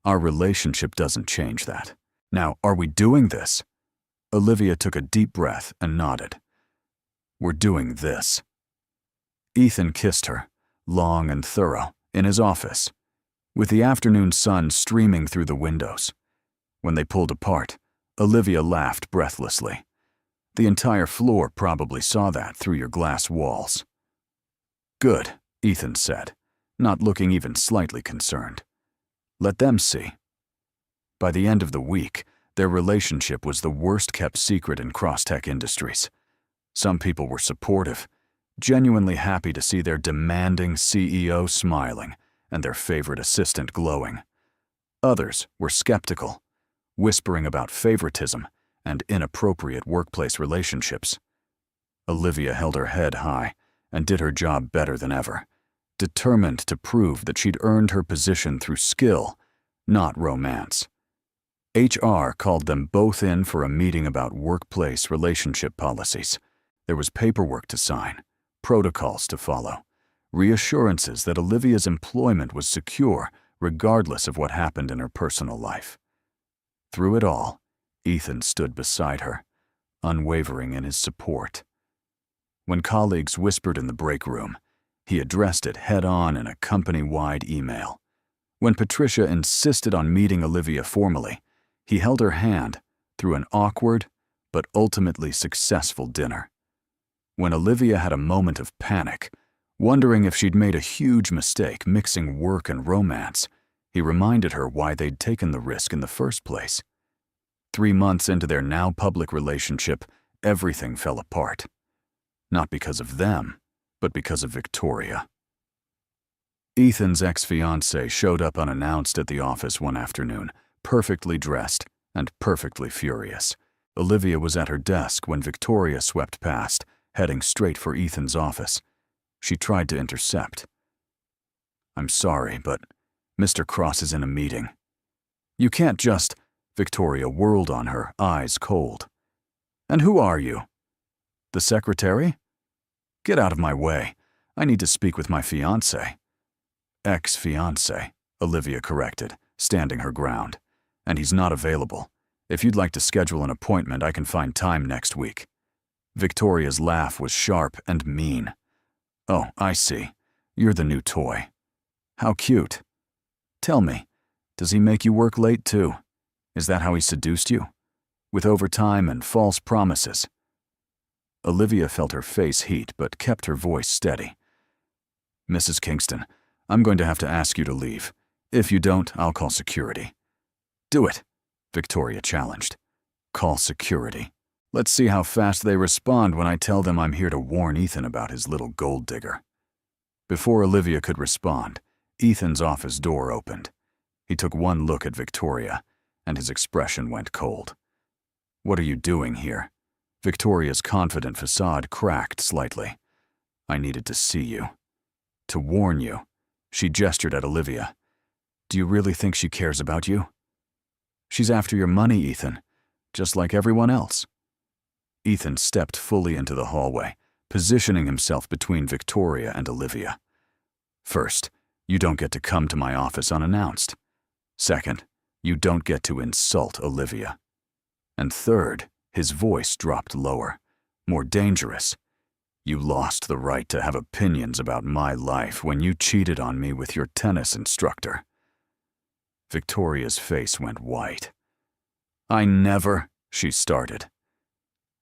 Our relationship doesn't change that. Now, are we doing this? Olivia took a deep breath and nodded. We're doing this. Ethan kissed her, long and thorough, in his office, with the afternoon sun streaming through the windows. When they pulled apart, Olivia laughed breathlessly. The entire floor probably saw that through your glass walls. Good, Ethan said, not looking even slightly concerned. Let them see. By the end of the week, their relationship was the worst-kept secret in cross-tech industries. Some people were supportive, genuinely happy to see their demanding CEO smiling and their favorite assistant glowing. Others were skeptical, whispering about favoritism and inappropriate workplace relationships. Olivia held her head high and did her job better than ever, determined to prove that she'd earned her position through skill, not romance. HR called them both in for a meeting about workplace relationship policies. There was paperwork to sign, protocols to follow, reassurances that Olivia's employment was secure regardless of what happened in her personal life. Through it all, Ethan stood beside her, unwavering in his support. When colleagues whispered in the break room, he addressed it head-on in a company-wide email. When Patricia insisted on meeting Olivia formally, he held her hand through an awkward but ultimately successful dinner. When Olivia had a moment of panic, wondering if she'd made a huge mistake mixing work and romance, he reminded her why they'd taken the risk in the first place. 3 months into their now public relationship, everything fell apart. Not because of them, but because of Victoria. Ethan's ex-fiancée showed up unannounced at the office one afternoon, perfectly dressed and perfectly furious. Olivia was at her desk when Victoria swept past, heading straight for Ethan's office. She tried to intercept. I'm sorry, but Mr. Cross is in a meeting. You can't just... Victoria whirled on her, eyes cold. And who are you? The secretary? Get out of my way. I need to speak with my fiancé. Ex-fiancé, Olivia corrected, standing her ground. And he's not available. If you'd like to schedule an appointment, I can find time next week. Victoria's laugh was sharp and mean. Oh, I see. You're the new toy. How cute. Tell me, does he make you work late too? Is that how he seduced you? With overtime and false promises? Olivia felt her face heat but kept her voice steady. Mrs. Kingston, I'm going to have to ask you to leave. If you don't, I'll call security. Do it, Victoria challenged. Call security. Let's see how fast they respond when I tell them I'm here to warn Ethan about his little gold digger. Before Olivia could respond, Ethan's office door opened. He took one look at Victoria, and his expression went cold. What are you doing here? Victoria's confident facade cracked slightly. I needed to see you. To warn you. She gestured at Olivia. Do you really think she cares about you? She's after your money, Ethan, just like everyone else. Ethan stepped fully into the hallway, positioning himself between Victoria and Olivia. First, you don't get to come to my office unannounced. Second, you don't get to insult Olivia. And third, his voice dropped lower, more dangerous. You lost the right to have opinions about my life when you cheated on me with your tennis instructor. Victoria's face went white. I never, she started.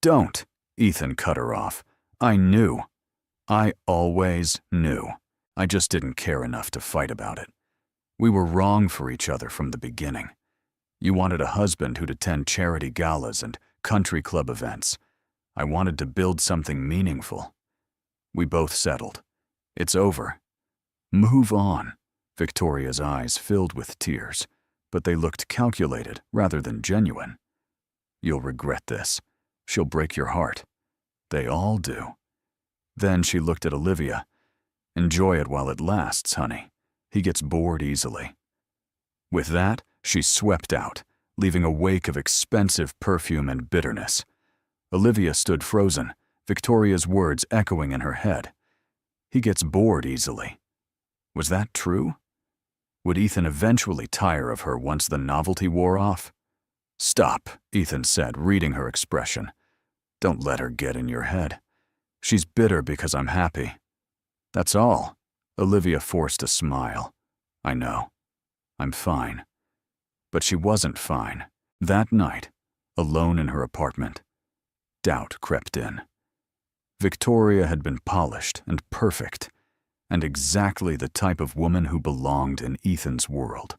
Don't, Ethan cut her off. I knew. I always knew. I just didn't care enough to fight about it. We were wrong for each other from the beginning. You wanted a husband who'd attend charity galas and country club events. I wanted to build something meaningful. We both settled. It's over. Move on. Victoria's eyes filled with tears, but they looked calculated rather than genuine. You'll regret this. She'll break your heart. They all do. Then she looked at Olivia. Enjoy it while it lasts, honey. He gets bored easily. With that, she swept out, leaving a wake of expensive perfume and bitterness. Olivia stood frozen, Victoria's words echoing in her head. He gets bored easily. Was that true? Would Ethan eventually tire of her once the novelty wore off? Stop, Ethan said, reading her expression. Don't let her get in your head. She's bitter because I'm happy. That's all. Olivia forced a smile. I know. I'm fine. But she wasn't fine. That night, alone in her apartment, doubt crept in. Victoria had been polished and perfect, and exactly the type of woman who belonged in Ethan's world.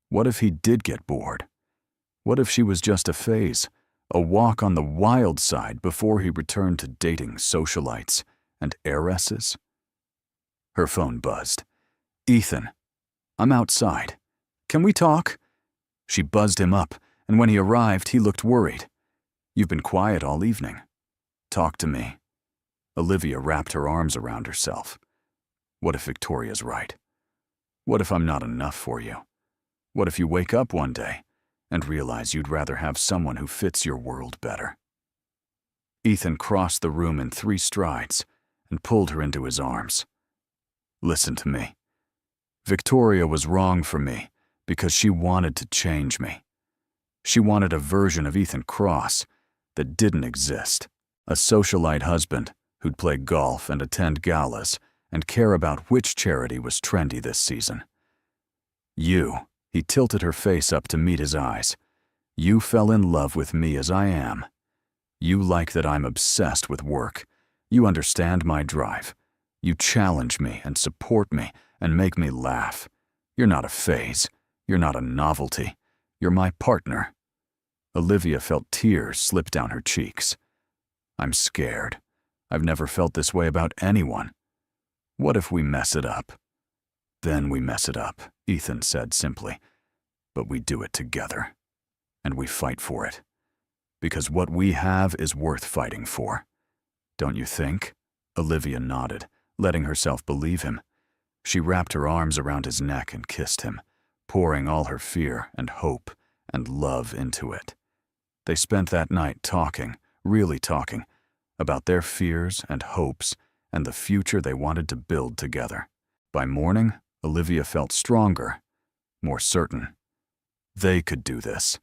What if he did get bored? What if she was just a phase, a walk on the wild side before he returned to dating socialites and heiresses? Her phone buzzed. Ethan, I'm outside. Can we talk? She buzzed him up, and when he arrived, he looked worried. You've been quiet all evening. Talk to me. Olivia wrapped her arms around herself. What if Victoria's right? What if I'm not enough for you? What if you wake up one day and realize you'd rather have someone who fits your world better? Ethan crossed the room in 3 strides and pulled her into his arms. Listen to me. Victoria was wrong for me because she wanted to change me. She wanted a version of Ethan Cross that didn't exist. A socialite husband who'd play golf and attend galas and care about which charity was trendy this season. You, he tilted her face up to meet his eyes. You fell in love with me as I am. You like that I'm obsessed with work. You understand my drive. You challenge me and support me and make me laugh. You're not a phase. You're not a novelty. You're my partner. Olivia felt tears slip down her cheeks. I'm scared. I've never felt this way about anyone. What if we mess it up? Then we mess it up, Ethan said simply. But we do it together. And we fight for it. Because what we have is worth fighting for. Don't you think? Olivia nodded, letting herself believe him. She wrapped her arms around his neck and kissed him, pouring all her fear and hope and love into it. They spent that night talking, really talking, about their fears and hopes and the future they wanted to build together. By morning, Olivia felt stronger, more certain. They could do this.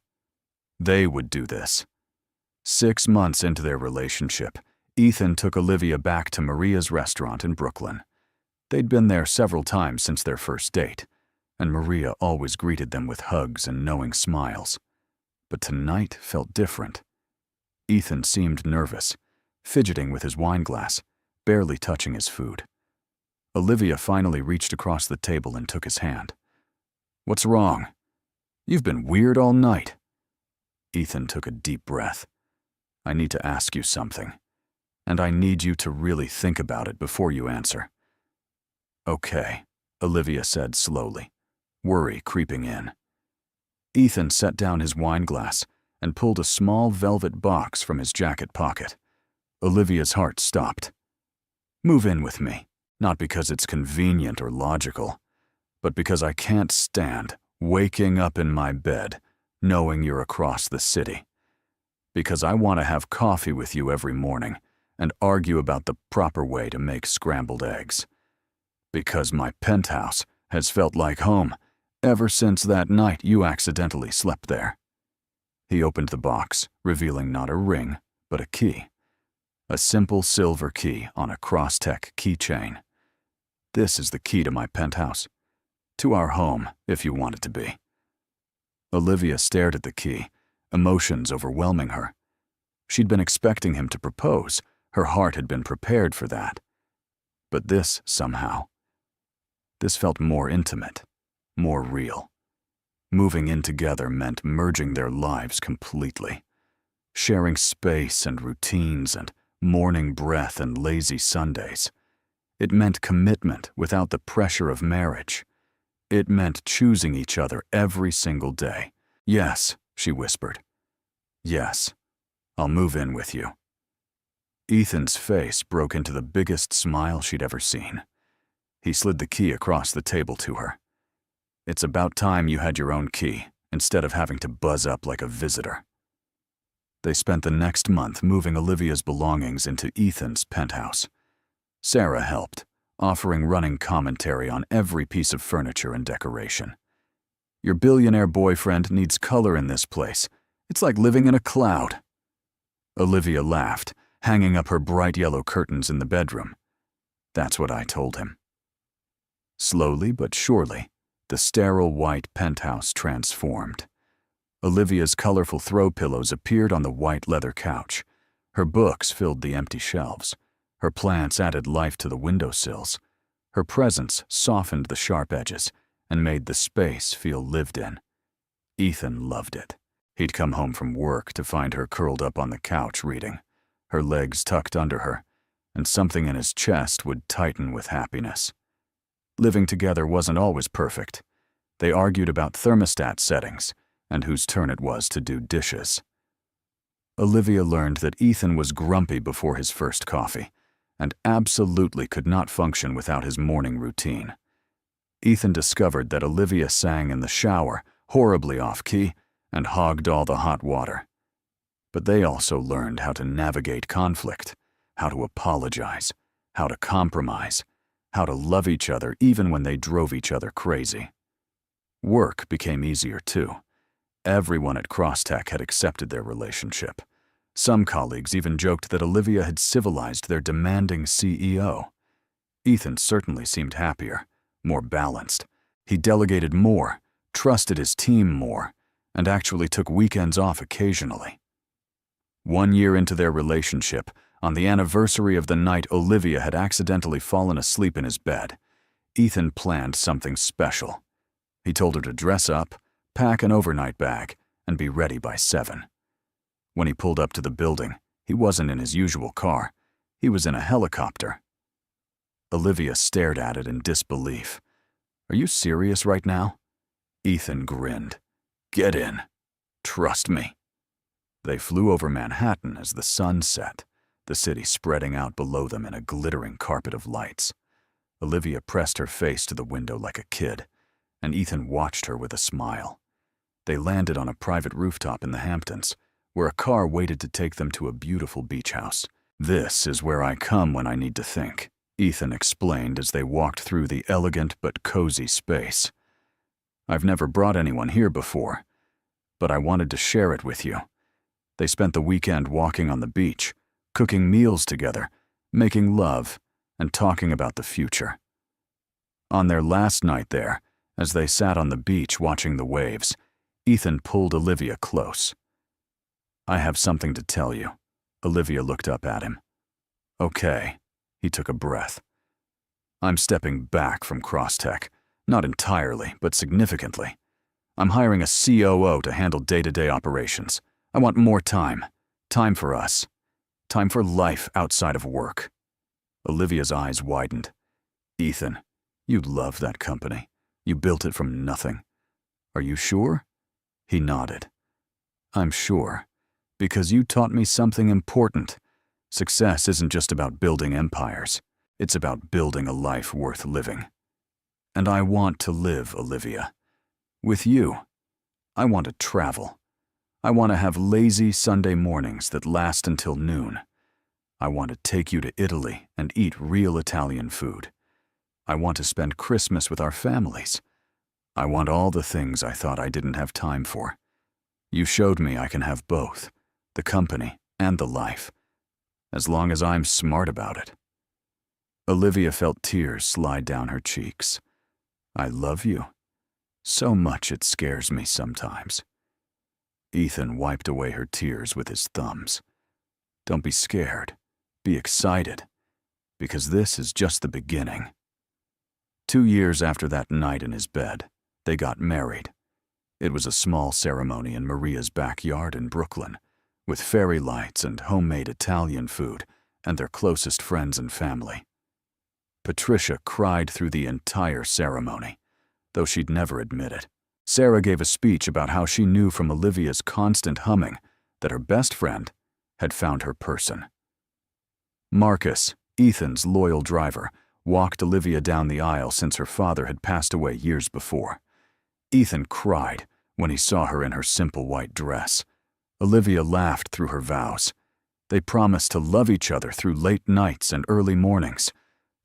They would do this. 6 months into their relationship, Ethan took Olivia back to Maria's restaurant in Brooklyn. They'd been there several times since their first date, and Maria always greeted them with hugs and knowing smiles. But tonight felt different. Ethan seemed nervous, fidgeting with his wine glass, barely touching his food. Olivia finally reached across the table and took his hand. What's wrong? You've been weird all night. Ethan took a deep breath. I need to ask you something, and I need you to really think about it before you answer. Okay, Olivia said slowly, worry creeping in. Ethan set down his wine glass and pulled a small velvet box from his jacket pocket. Olivia's heart stopped. Move in with me, not because it's convenient or logical, but because I can't stand waking up in my bed knowing you're across the city. Because I want to have coffee with you every morning and argue about the proper way to make scrambled eggs. Because my penthouse has felt like home ever since that night you accidentally slept there." He opened the box, revealing not a ring, but a key. A simple silver key on a Crosstech keychain. "This is the key to my penthouse. To our home, if you want it to be." Olivia stared at the key, emotions overwhelming her. She'd been expecting him to propose. Her heart had been prepared for that. But this felt more intimate, more real. Moving in together meant merging their lives completely. Sharing space and routines and morning breath and lazy Sundays. It meant commitment without the pressure of marriage. It meant choosing each other every single day. "Yes," she whispered. "Yes, I'll move in with you." Ethan's face broke into the biggest smile she'd ever seen. He slid the key across the table to her. "It's about time you had your own key, instead of having to buzz up like a visitor." They spent the next month moving Olivia's belongings into Ethan's penthouse. Sarah helped, offering running commentary on every piece of furniture and decoration. "Your billionaire boyfriend needs color in this place. It's like living in a cloud." Olivia laughed, hanging up her bright yellow curtains in the bedroom. "That's what I told him." Slowly but surely, the sterile white penthouse transformed. Olivia's colorful throw pillows appeared on the white leather couch. Her books filled the empty shelves. Her plants added life to the windowsills. Her presence softened the sharp edges and made the space feel lived in. Ethan loved it. He'd come home from work to find her curled up on the couch reading, her legs tucked under her, and something in his chest would tighten with happiness. Living together wasn't always perfect. They argued about thermostat settings and whose turn it was to do dishes. Olivia learned that Ethan was grumpy before his first coffee and absolutely could not function without his morning routine. Ethan discovered that Olivia sang in the shower, horribly off-key, and hogged all the hot water. But they also learned how to navigate conflict, how to apologize, how to compromise, how to love each other even when they drove each other crazy. Work became easier too. Everyone at Crosstech had accepted their relationship. Some colleagues even joked that Olivia had civilized their demanding CEO. Ethan certainly seemed happier, more balanced. He delegated more, trusted his team more, and actually took weekends off occasionally. 1 year into their relationship, on the anniversary of the night Olivia had accidentally fallen asleep in his bed, Ethan planned something special. He told her to dress up, pack an overnight bag, and be ready by 7. When he pulled up to the building, he wasn't in his usual car. He was in a helicopter. Olivia stared at it in disbelief. "Are you serious right now?" Ethan grinned. "Get in. Trust me." They flew over Manhattan as the sun set, the city spreading out below them in a glittering carpet of lights. Olivia pressed her face to the window like a kid, and Ethan watched her with a smile. They landed on a private rooftop in the Hamptons, where a car waited to take them to a beautiful beach house. "This is where I come when I need to think," Ethan explained as they walked through the elegant but cozy space. "I've never brought anyone here before, but I wanted to share it with you." They spent the weekend walking on the beach, cooking meals together, making love, and talking about the future. On their last night there, as they sat on the beach watching the waves, Ethan pulled Olivia close. "I have something to tell you." Olivia looked up at him. "Okay." He took a breath. "I'm stepping back from Crosstech, not entirely, but significantly. I'm hiring a COO to handle day-to-day operations. I want more time. Time for us. Time for life outside of work." Olivia's eyes widened. "Ethan, you love that company. You built it from nothing. Are you sure?" He nodded. "I'm sure, because you taught me something important. Success isn't just about building empires. It's about building a life worth living. And I want to live, Olivia. With you. I want to travel. I want to have lazy Sunday mornings that last until noon. I want to take you to Italy and eat real Italian food. I want to spend Christmas with our families. I want all the things I thought I didn't have time for. You showed me I can have both, the company and the life, as long as I'm smart about it. Olivia felt tears slide down her cheeks. I love you. So much it scares me sometimes. Ethan wiped away her tears with his thumbs. Don't be scared. Be excited. Because this is just the beginning. 2 years after that night in his bed, they got married. It was a small ceremony in Maria's backyard in Brooklyn, with fairy lights and homemade Italian food and their closest friends and family. Patricia cried through the entire ceremony, though she'd never admit it. Sarah gave a speech about how she knew from Olivia's constant humming that her best friend had found her person. Marcus, Ethan's loyal driver, walked Olivia down the aisle since her father had passed away years before. Ethan cried when he saw her in her simple white dress. Olivia laughed through her vows. They promised to love each other through late nights and early mornings,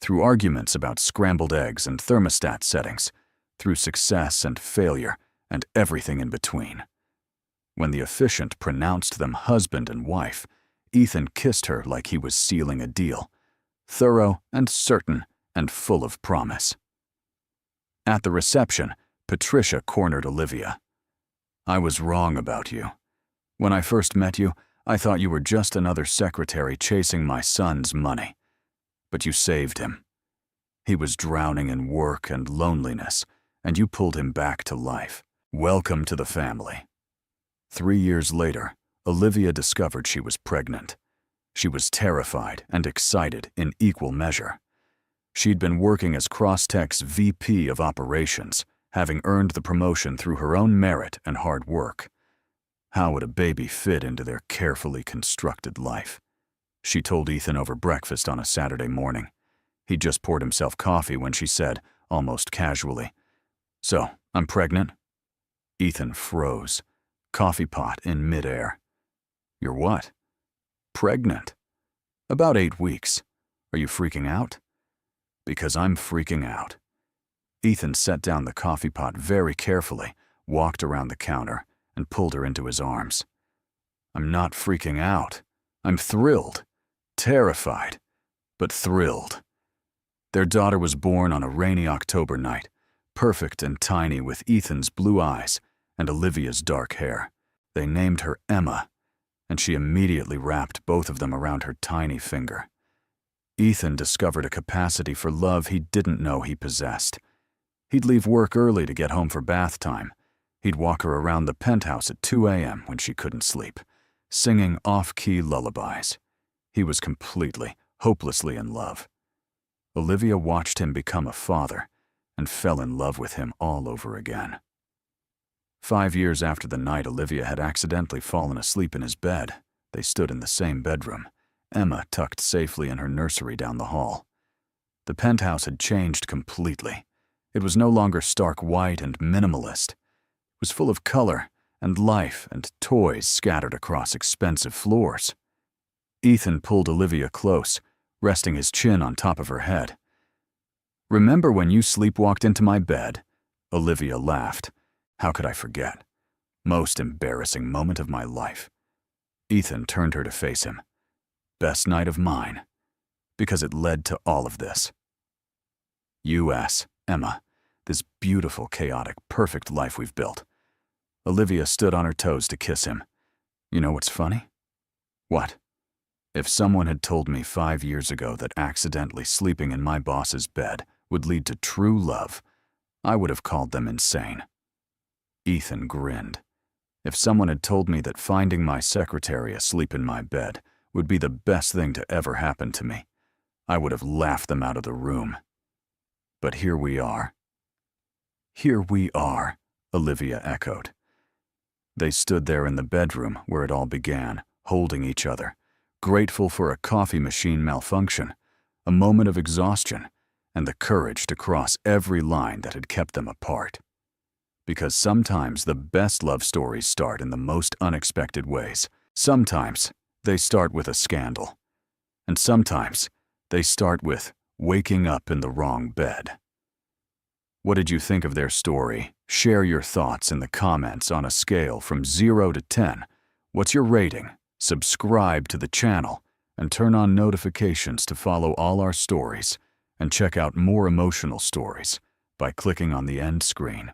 through arguments about scrambled eggs and thermostat settings, through success and failure and everything in between. When the officiant pronounced them husband and wife, Ethan kissed her like he was sealing a deal, thorough and certain and full of promise. At the reception, Patricia cornered Olivia. I was wrong about you. When I first met you, I thought you were just another secretary chasing my son's money. But you saved him. He was drowning in work and loneliness, and you pulled him back to life. Welcome to the family. 3 years later, Olivia discovered she was pregnant. She was terrified and excited in equal measure. She'd been working as Crosstech's VP of Operations, having earned the promotion through her own merit and hard work. How would a baby fit into their carefully constructed life? She told Ethan over breakfast on a Saturday morning. He'd just poured himself coffee when she said, almost casually, "So, I'm pregnant?" Ethan froze, coffee pot in midair. "You're what?" "Pregnant. About 8 weeks. Are you freaking out?" "Because I'm freaking out." Ethan set down the coffee pot very carefully, walked around the counter, and pulled her into his arms. "I'm not freaking out. I'm thrilled. Terrified, but thrilled." Their daughter was born on a rainy October night, perfect and tiny with Ethan's blue eyes and Olivia's dark hair. They named her Emma, and she immediately wrapped both of them around her tiny finger. Ethan discovered a capacity for love he didn't know he possessed. He'd leave work early to get home for bath time. He'd walk her around the penthouse at 2 a.m. when she couldn't sleep, singing off-key lullabies. He was completely, hopelessly in love. Olivia watched him become a father and fell in love with him all over again. 5 years after the night Olivia had accidentally fallen asleep in his bed, they stood in the same bedroom, Emma tucked safely in her nursery down the hall. The penthouse had changed completely. It was no longer stark white and minimalist. It was full of color and life and toys scattered across expensive floors. Ethan pulled Olivia close, resting his chin on top of her head. "Remember when you sleepwalked into my bed?" Olivia laughed. "How could I forget? Most embarrassing moment of my life." Ethan turned her to face him. "Best night of mine, because it led to all of this." U.S., Emma, this beautiful, chaotic, perfect life we've built. Olivia stood on her toes to kiss him. "You know what's funny?" "What?" "If someone had told me 5 years ago that accidentally sleeping in my boss's bed would lead to true love, I would have called them insane." Ethan grinned. "If someone had told me that finding my secretary asleep in my bed would be the best thing to ever happen to me, I would have laughed them out of the room. But here we are." "Here we are," Olivia echoed. They stood there in the bedroom where it all began, holding each other, grateful for a coffee machine malfunction, a moment of exhaustion, and the courage to cross every line that had kept them apart. Because sometimes the best love stories start in the most unexpected ways. Sometimes they start with a scandal. And sometimes they start with waking up in the wrong bed. What did you think of their story? Share your thoughts in the comments on a scale from 0 to 10. What's your rating? Subscribe to the channel and turn on notifications to follow all our stories and check out more emotional stories by clicking on the end screen.